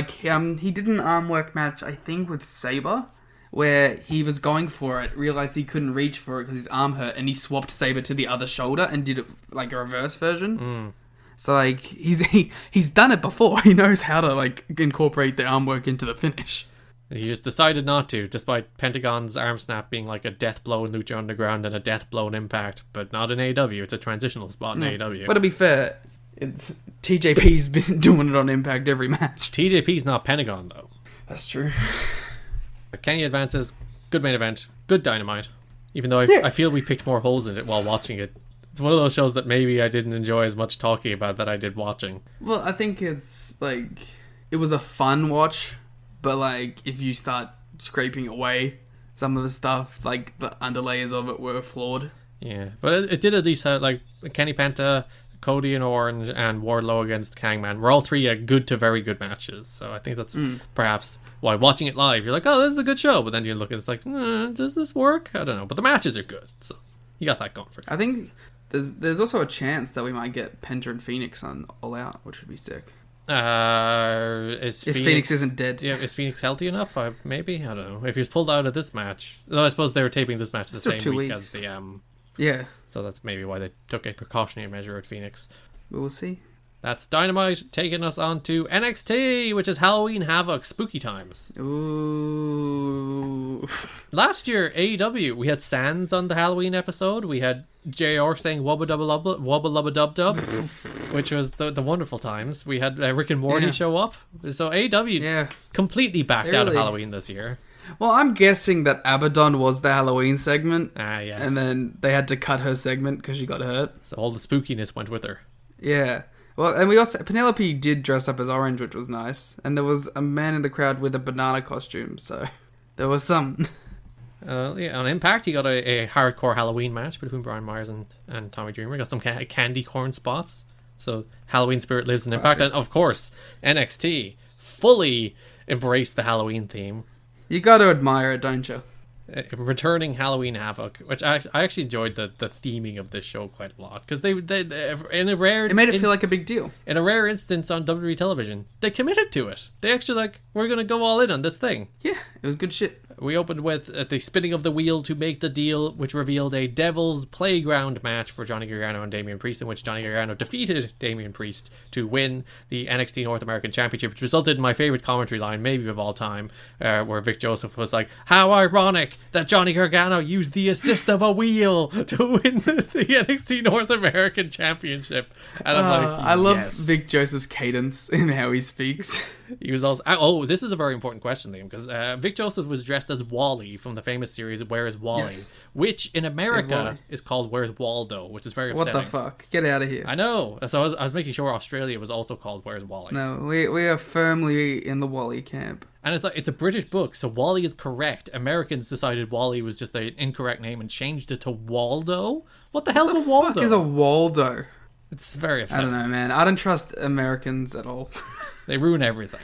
he did an arm work match, I think, with Sabre, where he was going for it, realized he couldn't reach for it because his arm hurt, and he swapped Sabre to the other shoulder and did it a reverse version. So he's done it before. He knows how to incorporate the arm work into the finish. He just decided not to, despite Pentagon's arm snap being a death blow in Lucha Underground and a death blow in Impact, but not in AEW. It's a transitional spot in AEW. But to be fair, it's TJP's been doing it on Impact every match. TJP's not Pentagon though. That's true. Kenny advances, good main event, good Dynamite. Even though I feel we picked more holes in it while watching it. It's one of those shows that maybe I didn't enjoy as much talking about that I did watching. Well, I think it's it was a fun watch, but if you start scraping away some of the stuff, the underlayers of it were flawed. Yeah, but it did at least have Kenny Penta, Cody and Orange, and Wardlow against Hangman were all three good to very good matches. So I think that's perhaps why watching it live, you're like, oh, this is a good show. But then you look at it, does this work? I don't know. But the matches are good. So you got that going for you. I think there's also a chance that we might get Penta and Phoenix on All Out, which would be sick. If Phoenix isn't dead. Yeah, is Phoenix healthy enough? Maybe. I don't know. If he was pulled out of this match. Though I suppose they were taping this match the same week as the... Yeah. So that's maybe why they took a precautionary measure at Phoenix. We'll see. That's Dynamite taking us on to NXT, which is Halloween Havoc Spooky Times. Ooh. Last year, AEW, we had Sans on the Halloween episode. We had JR saying wubba lubba dub dub, which was the wonderful times. We had Rick and Morty show up. So AEW completely backed out of Halloween this year. Well, I'm guessing that Abaddon was the Halloween segment. Yes. And then they had to cut her segment because she got hurt. So all the spookiness went with her. Yeah. Well, and we also... Penelope did dress up as orange, which was nice. And there was a man in the crowd with a banana costume, so there was some... on Impact, you got a hardcore Halloween match between Brian Myers and Tommy Dreamer. Got some candy corn spots. So Halloween spirit lives in Impact. And of course, NXT fully embraced the Halloween theme. You got to admire it, don't you? returning Halloween Havoc, which I actually enjoyed the theming of this show quite a lot, because they in a rare It made it feel like a big deal. In a rare instance on WWE television, they committed to it. They actually like, we're gonna go all in on this thing. Yeah, it was good shit. We opened with the spinning of the wheel to make the deal, which revealed a Devil's Playground match for Johnny Gargano and Damian Priest, in which Johnny Gargano defeated Damian Priest to win the NXT North American Championship, which resulted in my favorite commentary line, maybe of all time, where Vic Joseph was like, "How ironic that Johnny Gargano used the assist of a wheel to win the NXT North American Championship." And I'm like, I love yes. Vic Joseph's cadence in how he speaks. He was also... Oh, this is a very important question, Liam, because Vic Joseph was dressed as Wally from the famous series Where's Wally, Yes. which in America Wally? is called Where's Waldo, which is very What upsetting. the fuck? Get out of here. I know. So I was making sure Australia was also called Where's Wally. No, we are firmly in the Wally camp. And it's like, it's a British book, so Wally is correct. Americans decided Wally was just an incorrect name and changed it to Waldo? What the hell's a Waldo? Fuck is a Waldo? It's very I upsetting. don't know, man. I don't trust Americans at all. They ruin everything.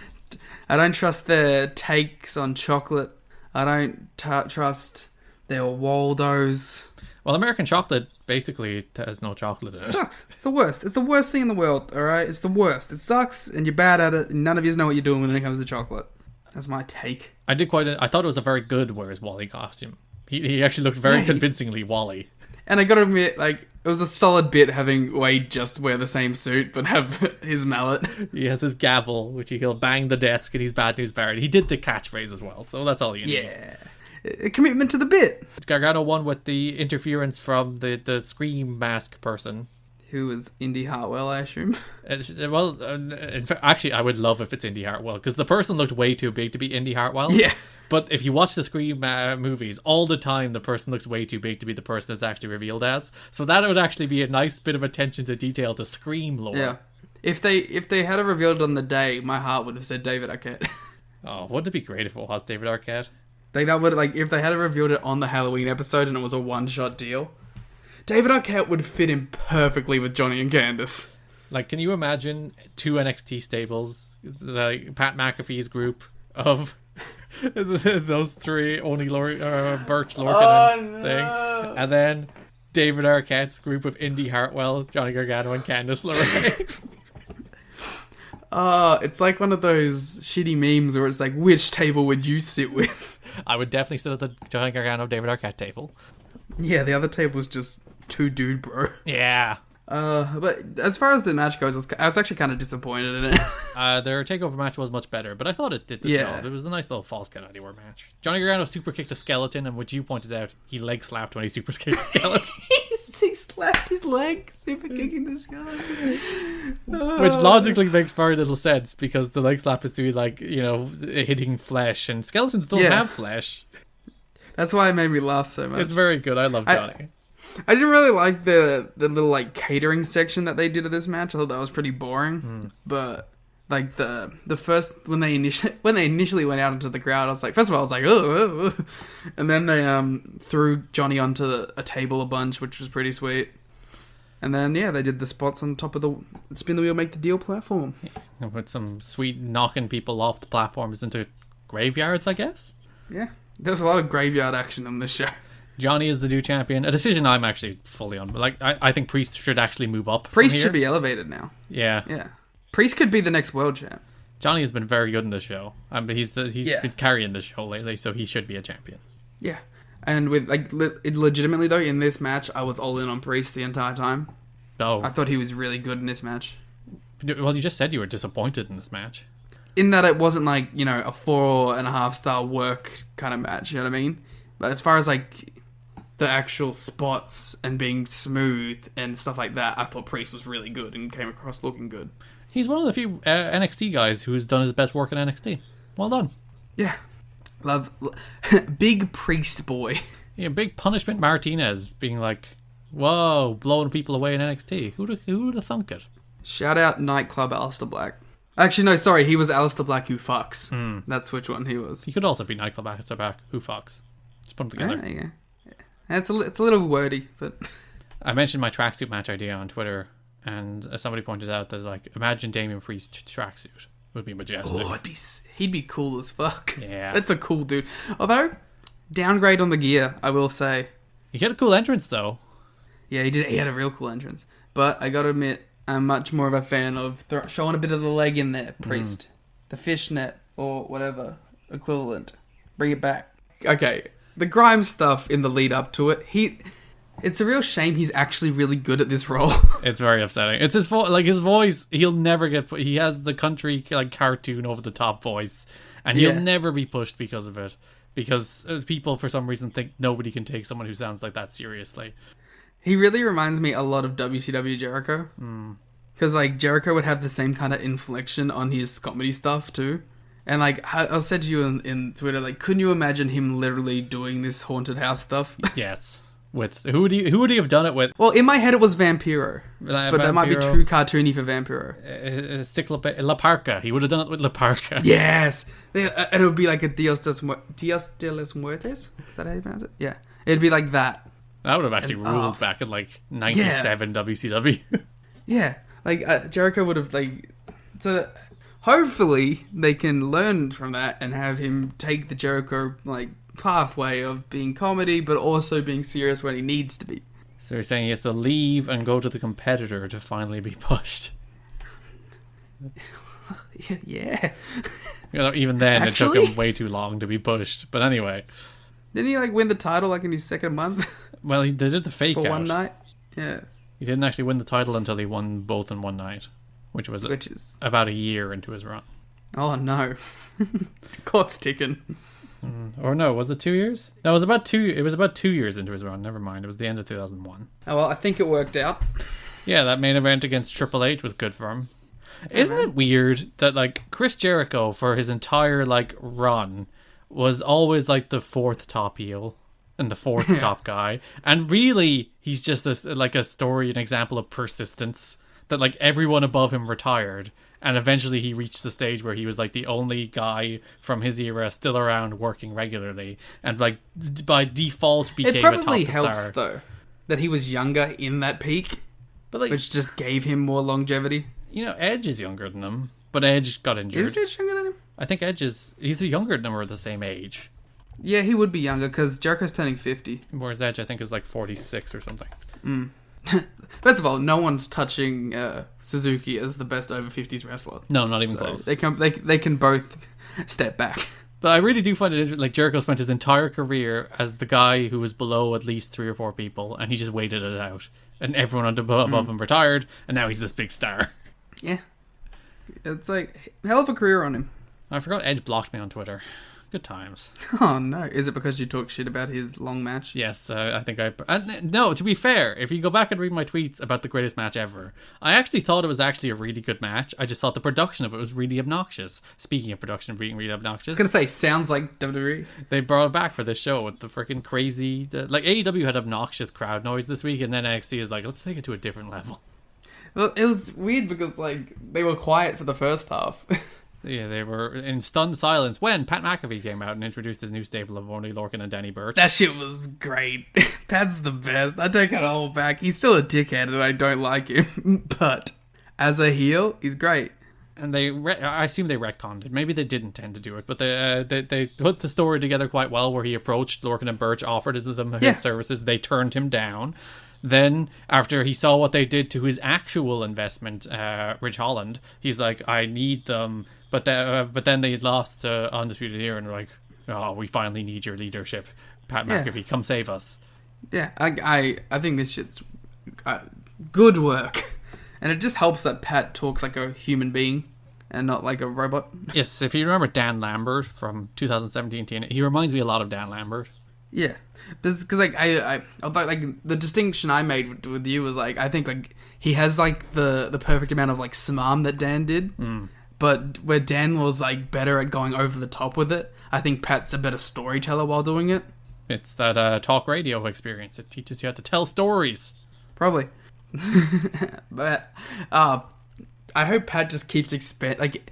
I don't trust their takes on chocolate. I don't trust their Waldos. Well, American chocolate basically has no chocolate in It it. sucks. It's the worst. It's the worst thing in the world, alright? It's the worst. It sucks, and you're bad at it, and none of you know what you're doing when it comes to chocolate. That's my take. I thought it was a very good Where's Wally costume. He actually looked very convincingly Wally. And I gotta admit, like, it was a solid bit having Wade just wear the same suit, but have his mallet. He has his gavel, which he'll bang the desk, and he's bad news Barrett. He did the catchphrase as well, so that's all you need. Yeah. A commitment to the bit. Gargano won with the interference from the Scream mask person. Who was Indy Hartwell, I assume. Well, in fact, actually, I would love if it's Indy Hartwell, because the person looked way too big to be Indy Hartwell. Yeah. But if you watch the Scream movies, all the time the person looks way too big to be the person that's actually revealed as. So that would actually be a nice bit of attention to detail to Scream lore. Yeah. If they had it revealed on the day, my heart would have said David Arquette. Oh, wouldn't it be great if it was David Arquette? Like that would if they had revealed it on the Halloween episode and it was a one-shot deal. David Arquette would fit in perfectly with Johnny and Candice. Like, can you imagine two NXT stables, like Pat McAfee's group of those three, only Birch, Lorcan, thing, and then David Arquette's group of Indy Hartwell, Johnny Gargano, and Candice LeRae. It's like one of those shitty memes where it's like, which table would you sit with? I would definitely sit at the Johnny Gargano, David Arquette table. Yeah, the other table's just two dude bro. Yeah. But as far as the match goes, I was actually kind of disappointed in it. Their takeover match was much better, but I thought it did the job. It was a nice little false count anywhere match. Johnny Gargano super kicked a skeleton, and which you pointed out, he leg slapped when he super kicked a skeleton. He slapped his leg, super kicking the skeleton. Which logically makes very little sense, because the leg slap is to be like, hitting flesh, and skeletons don't have flesh. That's why it made me laugh so much. It's very good. I love Johnny. I didn't really like the little like catering section that they did of this match. I thought that was pretty boring. But like the first when they initially went out into the crowd, I was like, first of all, I was like, oh, and then they threw Johnny onto a table a bunch, which was pretty sweet. And then they did the spots on top of the spin the wheel, make the deal platform. With some sweet knocking people off the platforms into graveyards, I guess. Yeah, there's a lot of graveyard action on this show. Johnny is the new champion. A decision I'm actually fully on. Like, I think Priest should actually move up. Priest should be elevated now. Yeah. Yeah. Priest could be the next world champ. Johnny has been very good in the show. He's been carrying the show lately, so he should be a champion. Yeah. And with legitimately though, in this match, I was all in on Priest the entire time. Oh. I thought he was really good in this match. Well, you just said you were disappointed in this match. In that it wasn't like, a 4.5 star work kind of match, you know what I mean? But as far as like the actual spots and being smooth and stuff like that, I thought Priest was really good and came across looking good. He's one of the few NXT guys who's done his best work in NXT. Well done. Yeah. Love big Priest boy. Yeah, big Punishment Martinez being like, whoa, blowing people away in NXT. Who'd have thunk it? Shout out Nightclub Aleister Black. Actually, no, sorry, he was Aleister Black who fucks. That's which one he was. He could also be Nightclub Aleister Black who fucks. Just put them together. There you go. It's a little wordy, but I mentioned my tracksuit match idea on Twitter, and somebody pointed out that, like, imagine Damian Priest tracksuit would be majestic. he'd be cool as fuck. Yeah. That's a cool dude. Although, downgrade on the gear, I will say. He had a cool entrance though. Yeah, he did. He had a real cool entrance. But I gotta admit, I'm much more of a fan of showing a bit of the leg in there, Priest. The fishnet, or whatever equivalent. Bring it back. Okay, the Grimes stuff in the lead up to it, it's a real shame he's actually really good at this role. It's very upsetting. It's his his voice, he'll never he has the country like cartoon over the top voice, and he'll never be pushed because of it. Because people, for some reason, think nobody can take someone who sounds like that seriously. He really reminds me a lot of WCW Jericho. Because, like, Jericho would have the same kind of inflection on his comedy stuff, too. And, like, I said to you in Twitter, like, couldn't you imagine him literally doing this haunted house stuff? Yes. With who would he have done it with? Well, in my head it was Vampiro. But that might be too cartoony for Vampiro. Stick La Parca. He would have done it with La Parca. Yes! And it would be like a Dios de los Muertes? Is that how you pronounce it? Yeah. It'd be like that. That would have actually ruled back in, like, 97 WCW. Yeah. Like, Jericho would have, like... So, hopefully, they can learn from that and have him take the Jericho, like, pathway of being comedy, but also being serious when he needs to be. So you're saying he has to leave and go to the competitor to finally be pushed? Yeah. Even then, it took him way too long to be pushed. But anyway. Didn't he, like, win the title, like, in his second month? Well, they did the fake for out. one night? Yeah. He didn't actually win the title until he won both in one night, which is about a year into his run. Oh, no. Clock's ticking. Or no, was it 2 years? No, it was about 2 years into his run. Never mind. It was the end of 2001. Oh, well, I think it worked out. Yeah, that main event against Triple H was good for him. Isn't it weird that, like, Chris Jericho, for his entire, like, run, was always, like, the fourth top heel and the fourth top guy, and really he's just a story, an example of persistence, that, like, everyone above him retired, and eventually he reached the stage where he was, like, the only guy from his era still around working regularly, and, like, by default became a top star. It probably helps, though, that he was younger in that peak, but, like, which just gave him more longevity. You know, Edge is younger than him, but Edge got injured. Is Edge younger than him? I think Edge is either younger than him or the same age. Yeah, he would be younger, because Jericho's turning 50. Whereas Edge, I think, is like 46 or something. First of all, no one's touching Suzuki as the best over 50s wrestler. No, not even close. They can both step back. But I really do find it interesting. Like, Jericho spent his entire career as the guy who was below at least 3 or 4 people, and he just waited it out. And everyone above him retired, and now he's this big star. Yeah. It's like, hell of a career on him. I forgot Edge blocked me on Twitter. Good times. Oh, no. Is it because you talk shit about his long match? Yes, I think no, to be fair, if you go back and read my tweets about the greatest match ever, I actually thought it was actually a really good match. I just thought the production of it was really obnoxious. Speaking of production being really obnoxious. I was going to say, sounds like WWE. They brought it back for this show with the freaking crazy... like, AEW had obnoxious crowd noise this week, and then NXT is like, let's take it to a different level. Well, it was weird because, like, they were quiet for the first half. Yeah, they were in stunned silence when Pat McAfee came out and introduced his new stable of Oney Lorcan and Danny Burch. That shit was great. Pat's the best. I take it all back. He's still a dickhead and I don't like him. But as a heel, he's great. And I assume they retconned it. Maybe they didn't intend to do it, but they put the story together quite well where he approached Lorcan and Burch, offered them his services. They turned him down. Then, after he saw what they did to his actual investment, Ridge Holland, he's like, I need them. But then they lost to Undisputed Era and were like, oh, we finally need your leadership. Pat McAfee, come save us. Yeah, I think this shit's good work. And it just helps that Pat talks like a human being and not like a robot. Yes, if you remember Dan Lambert from 2017 TNA, he reminds me a lot of Dan Lambert. Yeah. Because like I thought like the distinction I made with you was like I think like he has like the perfect amount of like smarm that Dan did, but where Dan was like better at going over the top with it, I think Pat's a better storyteller while doing it. It's that talk radio experience. It teaches you how to tell stories. Probably, but I hope Pat just keeps like.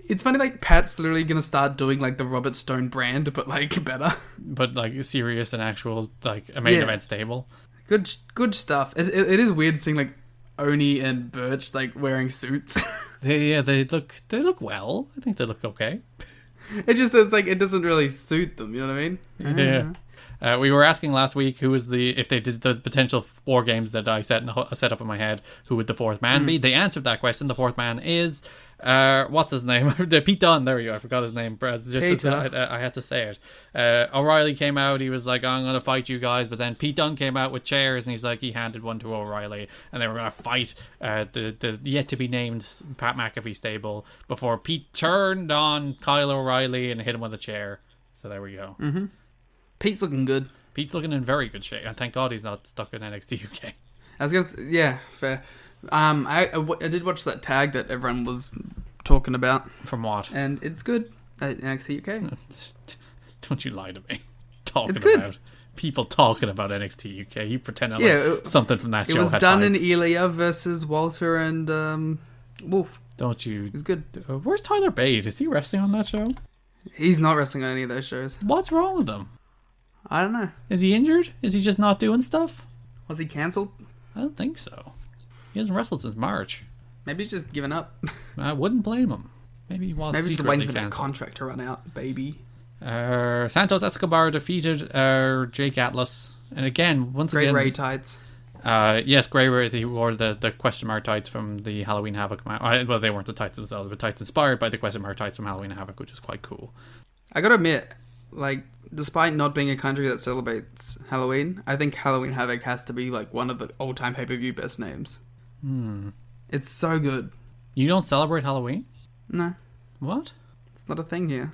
It's funny, like, Pat's literally going to start doing, like, the Robert Stone brand, but, like, better. But, like, serious and actual, like, a main event stable. Good stuff. It is weird seeing, like, Oney and Burch, like, wearing suits. They look well. I think they look okay. It's like, it doesn't really suit them, you know what I mean? Yeah. We were asking last week who was if they did the potential war games that I set up in my head, who would the fourth man be? They answered that question. The fourth man is what's his name? Pete Dunne. There we go. I forgot his name. I had to say it. O'Reilly came out. He was like, I'm going to fight you guys. But then Pete Dunne came out with chairs, and he's like, he handed one to O'Reilly, and they were going to fight the yet to be named Pat McAfee stable before Pete turned on Kyle O'Reilly and hit him with a chair. So there we go. Mm-hmm. Pete's looking good. Pete's looking in very good shape, and thank God he's not stuck in NXT UK. I was gonna say, yeah, fair. I did watch that tag that everyone was talking about. From what? And it's good. NXT UK. Don't you lie to me. It's good. About people talking about NXT UK. You pretend like something from that show. It was done in Ilya versus Walter and Wolf. Don't you? It's good. Where's Tyler Bate? Is he wrestling on that show? He's not wrestling on any of those shows. What's wrong with him? I don't know. Is he injured? Is he just not doing stuff? Was he cancelled? I don't think so. He hasn't wrestled since March. Maybe he's just given up. I wouldn't blame him. Maybe he was. Maybe just secretly waiting for that cancelled. contract to run out, baby. Santos Escobar defeated Jake Atlas, and again, once Great again, Ray tights. Yes, Grey Ray. He wore the question mark tights from the Halloween Havoc match. Well, they weren't the tights themselves, but tights inspired by the question mark tights from Halloween Havoc, which is quite cool. I gotta admit, like, despite not being a country that celebrates Halloween, I think Halloween Havoc has to be like one of the all-time pay-per-view best names. It's so good. You don't celebrate Halloween? No, What? it's not a thing here.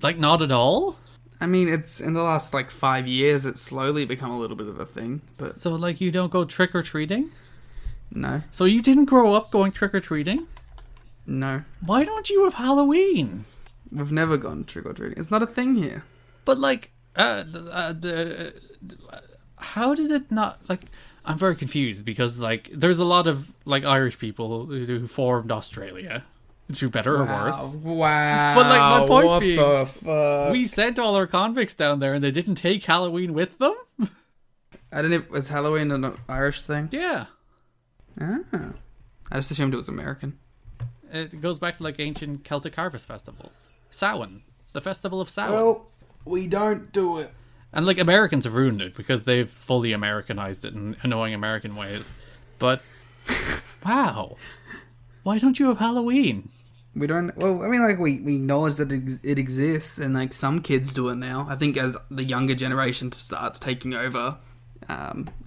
Like, not at all? I mean, it's in the last like 5 years, it's slowly become a little bit of a thing, but So, like, you don't go trick-or-treating? no, So you didn't grow up going trick-or-treating? no, Why don't you have Halloween? we've never gone trick or treating. It's not a thing here. But, like, how did it not, like... I'm very confused because, like, there's a lot of, like, Irish people who formed Australia. Through better or worse. Wow. But, like, my point what being, the fuck? we sent all our convicts down there and they didn't take Halloween with them? I didn't know, was Halloween an Irish thing? Yeah. Ah. I just assumed it was American. It goes back to, like, ancient Celtic harvest festivals. Samhain. The festival of Samhain. Well, we don't do it. And, like, Americans have ruined it because they've fully Americanized it in annoying American ways. But, wow. Why don't you have Halloween? We don't. Well, I mean, like, we acknowledge that it exists, and like some kids do it now. I think as the younger generation starts taking over,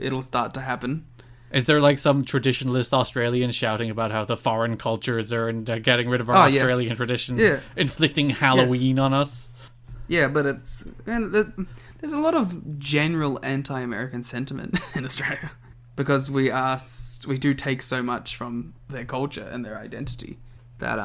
it'll start to happen. Is there, like, some traditionalist Australian shouting about how the foreign cultures are and getting rid of our Australian traditions, inflicting Halloween on us? Yeah, but there's a lot of general anti-American sentiment in Australia because we do take so much from their culture and their identity that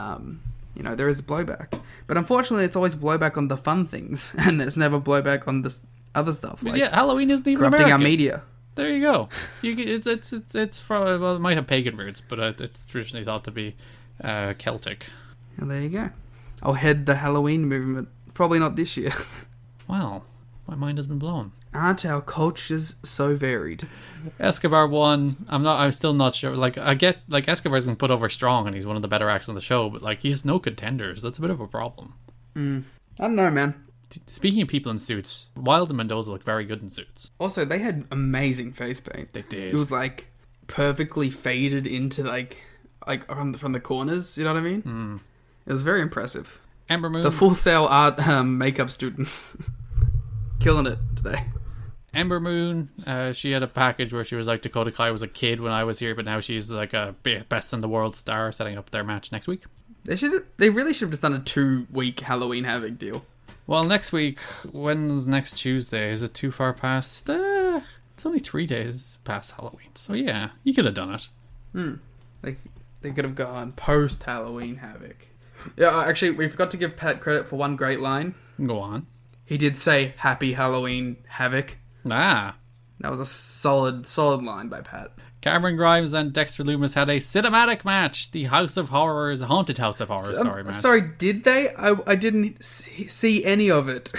there is blowback. But unfortunately, it's always blowback on the fun things, and there's never blowback on the other stuff. Like Halloween isn't even corrupting American. our media. There you go. It's from, well, it might have pagan roots, but it's traditionally thought to be Celtic. And there you go. I'll head the Halloween movement. Probably not this year. Wow, my mind has been blown. Aren't our cultures so varied? Escobar won. I'm still not sure. Like, I get, like, Escobar's been put over strong, and he's one of the better acts on the show. But, like, he has no contenders. That's a bit of a problem. I don't know, man. Speaking of people in suits, Wilde and Mendoza look very good in suits. Also, they had amazing face paint. They did. It was like perfectly faded into like from the corners. You know what I mean? It was very impressive. Ember Moon. The Full Sail art makeup students killing it today. Ember Moon, she had a package where she was like, Dakota Kai was a kid when I was here, but now she's like a best in the world star, setting up their match next week. They really should have just done a 2-week Halloween Havoc deal. Well, next week, when's next Tuesday? Is it too far past? It's only 3 days past Halloween, so yeah, you could have done it. They could have gone post Halloween Havoc. Yeah, actually, we forgot to give Pat credit for one great line. Go on. He did say "Happy Halloween Havoc." Ah. That was a solid line by Pat. Cameron Grimes and Dexter Lumis had a cinematic match. The House of Horrors, Haunted House of Horrors, match. Sorry, did they? I didn't see any of it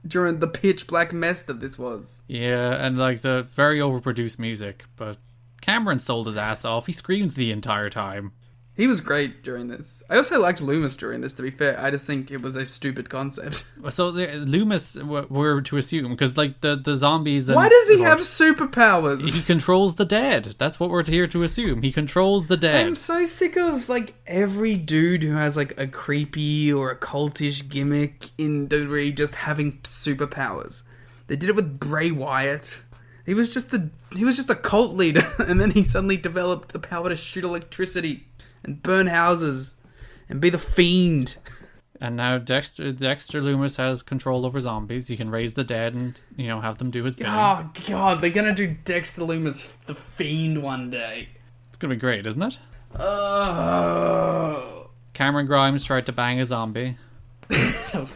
during the pitch black mess that this was. Yeah, and like the very overproduced music, but Cameron sold his ass off. He screamed the entire time. He was great during this. I also liked Loomis during this, to be fair. I just think it was a stupid concept. So Loomis, we're to assume, because like the zombies... Why does he have superpowers? He controls the dead. That's what we're here to assume. He controls the dead. I'm so sick of like every dude who has like a creepy or a cultish gimmick in WWE just having superpowers. They did it with Bray Wyatt. He was just a cult leader, and then he suddenly developed the power to shoot electricity and burn houses and be the Fiend. And now Dexter Loomis has control over zombies. He can raise the dead and, have them do his bidding. Oh, God, they're going to do Dexter Loomis the Fiend one day. It's going to be great, isn't it? Oh. Cameron Grimes tried to bang a zombie. That was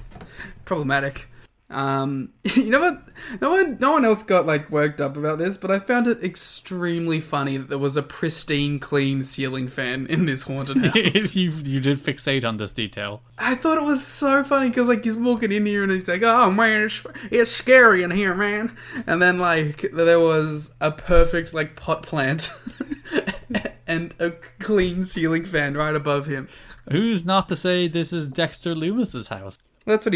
problematic. You know what? No one else got like worked up about this, but I found it extremely funny that there was a pristine, clean ceiling fan in this haunted house. you did fixate on this detail. I thought it was so funny because like he's walking in here and he's like, "Oh man, it's scary in here, man." And then like there was a perfect like pot plant and a clean ceiling fan right above him. Who's not to say this is Dexter Loomis's house? That's what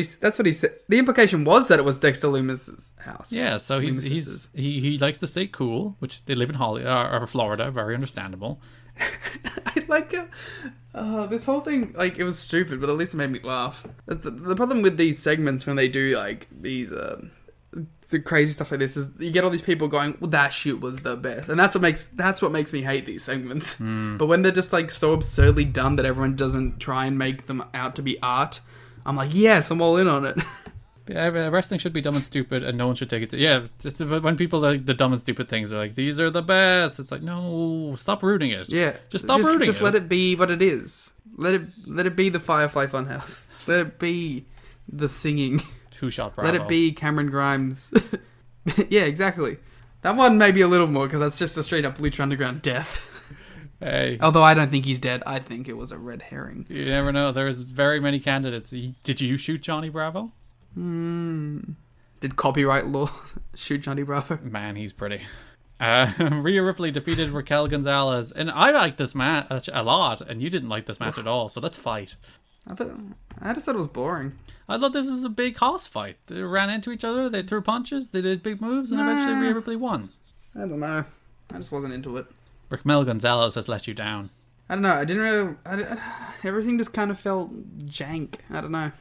he said. The implication was that it was Dexter Loomis's house. Yeah, so he likes to stay cool, which they live in or Florida, very understandable. I like this whole thing. Like it was stupid, but at least it made me laugh. The problem with these segments when they do like these the crazy stuff like this is you get all these people going, well, that shit was the best, and that's what makes me hate these segments. But when they're just like so absurdly dumb that everyone doesn't try and make them out to be art, I'm like, yes, I'm all in on it. Yeah, wrestling should be dumb and stupid, and no one should take it. Just when people like the dumb and stupid things are like, these are the best. It's like, no, stop rooting it. Yeah, just stop rooting it. Just let it be what it is. Let it be the Firefly Funhouse. Let it be the singing. Who shot Bravo? Let it be Cameron Grimes. Yeah, exactly. That one maybe a little more because that's just a straight up Lucha Underground death. Hey. Although I don't think he's dead. I think it was a red herring. You never know. There's very many candidates. Did you shoot Johnny Bravo? Did copyright law shoot Johnny Bravo? Man, he's pretty. Rhea Ripley defeated Raquel Gonzalez. And I liked this match a lot, and you didn't like this match at all. So let's fight. I just thought it was boring. I thought this was a big house fight. They ran into each other, they threw punches, they did big moves, and eventually Rhea Ripley won. I don't know. I just wasn't into it. Raquel Gonzalez has let you down. I don't know. I didn't really... everything just kind of felt jank. I don't know.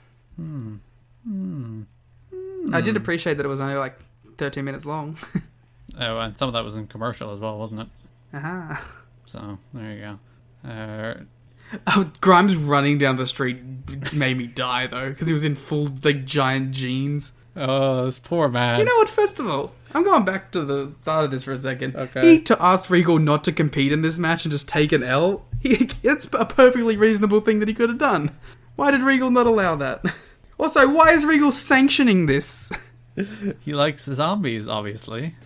I did appreciate that it was only like 13 minutes long. Oh, and some of that was in commercial as well, wasn't it? Aha. So, there you go. Grimes running down the street made me die, though, because he was in full, like, giant jeans. Oh, this poor man. You know what, first of all, I'm going back to the start of this for a second. Okay. To ask Regal not to compete in this match and just take an L, it's a perfectly reasonable thing that he could have done. Why did Regal not allow that? Also, why is Regal sanctioning this? He likes the zombies, obviously.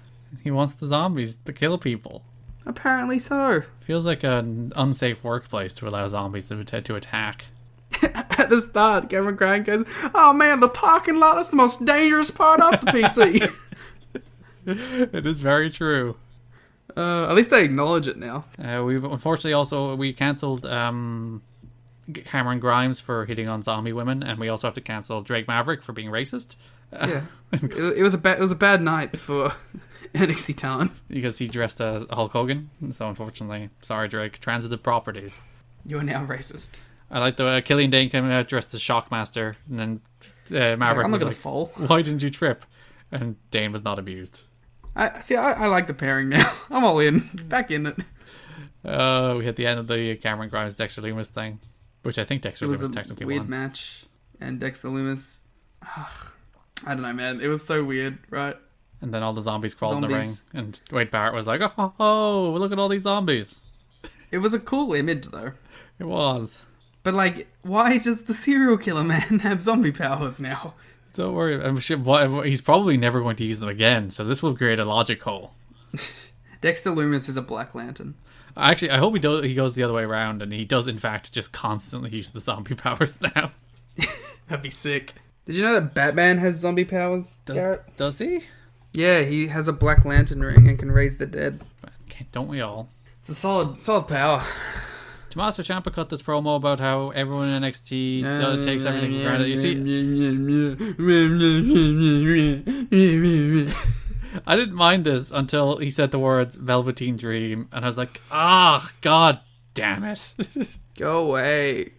He wants the zombies to kill people. Apparently so. Feels like an unsafe workplace to allow zombies to attack. At the start, Cameron Grimes goes, "Oh man, the parking lot, that's the most dangerous part of the PC." It is very true. At least they acknowledge it now. We've unfortunately we cancelled Cameron Grimes for hitting on zombie women, and we also have to cancel Drake Maverick for being racist. Yeah, it was a bad night for NXT talent because he dressed as Hulk Hogan. So unfortunately, sorry Drake, transitive properties. You are now racist. I like the Killian Dane came out dressed as Shockmaster, and then Maverick like, I'm not gonna like, fall. "Why didn't you trip?" And Dane was not abused. I like the pairing now. I'm all in. Back in it. We hit the end of the Cameron Grimes Dexter Loomis thing, which I think Dexter Loomis technically weird won. Match, and Dexter Loomis. I don't know, man. It was so weird, right? And then all the zombies crawled in the ring, and Wade Barrett was like, "Oh, look at all these zombies." It was a cool image, though. It was. But, like, why does the serial killer man have zombie powers now? Don't worry. I'm sure he's probably never going to use them again, so this will create a logic hole. Dexter Loomis is a Black Lantern. Actually, I hope he goes the other way around, and he does, in fact, just constantly use the zombie powers now. That'd be sick. Did you know that Batman has zombie powers, Garrett? Does he? Yeah, he has a Black Lantern ring and can raise the dead. Don't we all? It's a solid power. Tommaso Ciampa cut this promo about how everyone in NXT takes everything for granted. You see, I didn't mind this until he said the words Velveteen Dream, and I was like, god damn it. Go away.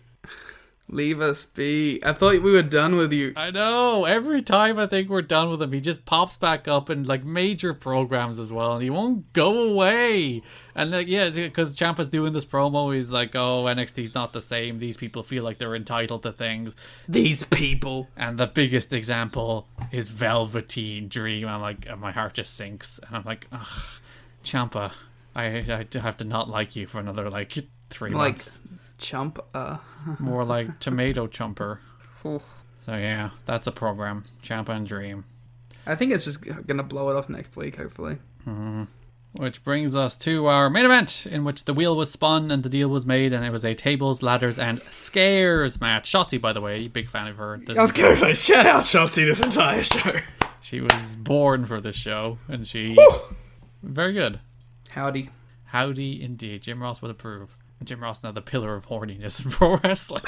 Leave us be. I thought we were done with you. I know. Every time I think we're done with him, he just pops back up in like major programs as well, and he won't go away. And like, yeah, because Ciampa's doing this promo, he's like, "Oh, NXT's not the same. These people feel like they're entitled to things. These people." And the biggest example is Velveteen Dream. I'm like, and my heart just sinks, and I'm like, ugh, Ciampa, I have to not like you for another like 3 months. Chump. More like tomato chumper. So yeah, that's a program. Ciampa and Dream. I think it's just gonna blow it off next week, hopefully. Which brings us to our main event, in which the wheel was spun and the deal was made, and it was a tables, ladders, and scares match. Shotzi, by the way, big fan of her. I was gonna say, shout out Shotzi this entire show. She was born for this show, and she... Very good. Howdy Indeed. Jim Ross would approve. Jim Ross now the pillar of horniness in pro wrestling.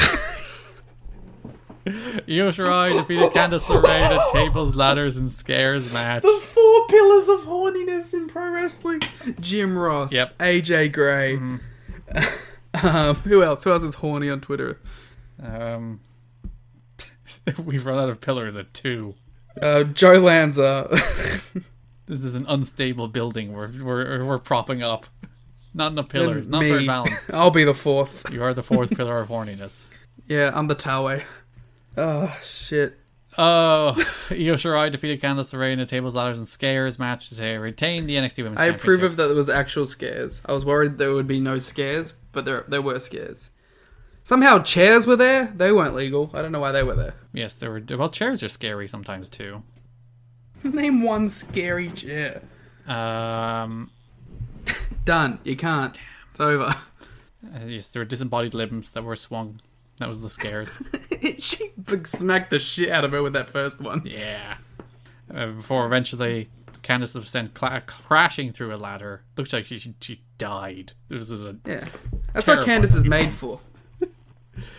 Io Shirai defeated Candice LeRae in a tables, ladders, and scares match. The 4 pillars of horniness in pro wrestling. Jim Ross. Yep. AJ Gray. Who else? Who else is horny on Twitter? We've run out of pillars at 2. Joe Lanza. This is an unstable building we're propping up. Not enough pillars. Not Me. very balanced. I'll be the 4th. You are the 4th pillar of horniness. Yeah, I'm the Tawe. Oh, shit. Oh, Io Shirai defeated Candice LeRae in a tables, ladders, and scares match to retain the NXT Women's I Championship. approve of that there was actual scares. I was worried there would be no scares, but there were scares. Somehow chairs were there. They weren't legal. I don't know why they were there. Yes, there were. Well, chairs are scary sometimes too. Name one scary chair. Done. You can't. Damn. It's over. Yes, there were disembodied limbs that were swung. That was the scares. She smacked the shit out of her with that first one. Yeah. Before eventually Candice was sent crashing through a ladder. Looks like she died. This is That's what Candice is made for.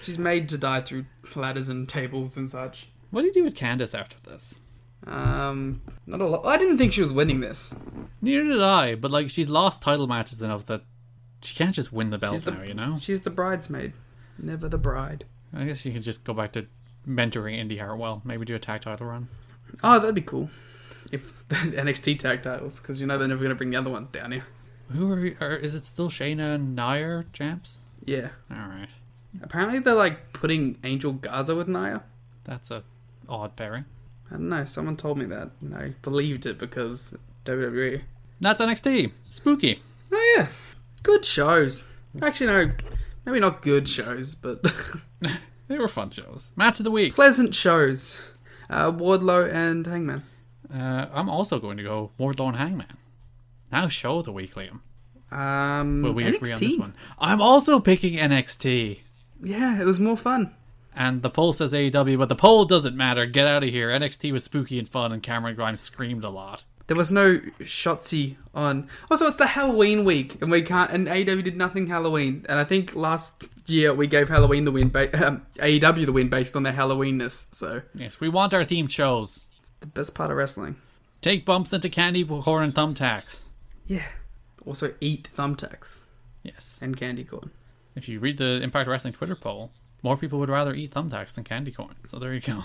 She's made to die through ladders and tables and such. What do you do with Candice after this? Not a lot. I didn't think she was winning this. Neither did I, but like she's lost title matches enough that she can't just win the belt now, you know? She's the bridesmaid, never the bride. I guess she could just go back to mentoring Indy Hartwell. Maybe do a tag title run. Oh, that'd be cool. If NXT tag titles, because you know they're never going to bring the other one down here. Who is it still Shayna and Nia champs? Yeah. Alright. Apparently they're like putting Angel Garza with Nia. That's a odd pairing. I don't know, someone told me that, and I believed it because WWE. That's NXT. Spooky. Oh yeah, good shows. Actually, no, maybe not good shows, but They were fun shows. Match of the week. pleasant shows. Wardlow and Hangman. I'm also going to go Wardlow and Hangman. Now show of the week, Liam. Will we NXT. agree on this one? I'm also picking NXT. Yeah, it was more fun. And the poll says AEW, but the poll doesn't matter. Get out of here. NXT was spooky and fun, and Cameron Grimes screamed a lot. There was no Shotzi on. Also, it's the Halloween week, and we can't. And AEW did nothing Halloween. And I think last year we gave Halloween the win, AEW the win based on their Halloweenness. So Yes, we want our themed shows. the best part of wrestling. Take bumps into candy corn and thumbtacks. Yeah. Also eat thumbtacks Yes. and candy corn. If you read the Impact Wrestling Twitter poll, more people would rather eat thumbtacks than candy corn. So there you go.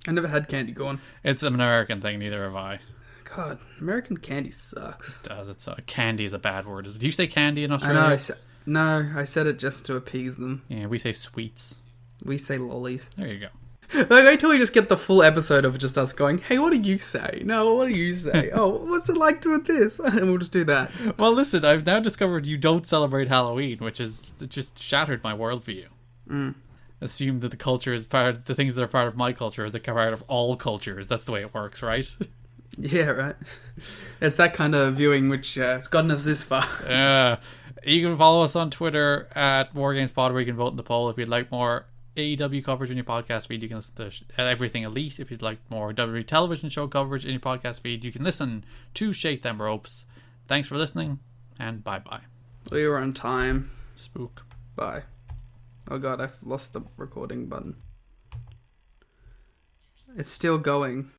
I never had candy corn. It's an American thing, neither have I. God, American candy sucks. It does. Candy is a bad word. Do you say candy in I Australia? know. I said it just to appease them. Yeah, we say sweets. We say lollies. There you go. Like, wait till we just get the full episode of just us going, hey, what do you say? No, what do you say? Oh, what's it like doing this? And we'll just do that. Well, listen, I've now discovered you don't celebrate Halloween, which has just shattered my worldview. Assume that the culture is the things that are part of my culture are the part of all cultures. That's the way it works, right? Yeah, right. It's that kind of viewing which has gotten us this far. You can follow us on Twitter at WarGamesPod, where you can vote in the poll. If you'd like more AEW coverage in your podcast feed, you can listen to Everything Elite. If you'd like more WWE television show coverage in your podcast feed, you can listen to Shake Them Ropes. Thanks for listening, and bye-bye. We were on time. Spook. Bye. Oh god, I've lost the recording button. It's still going.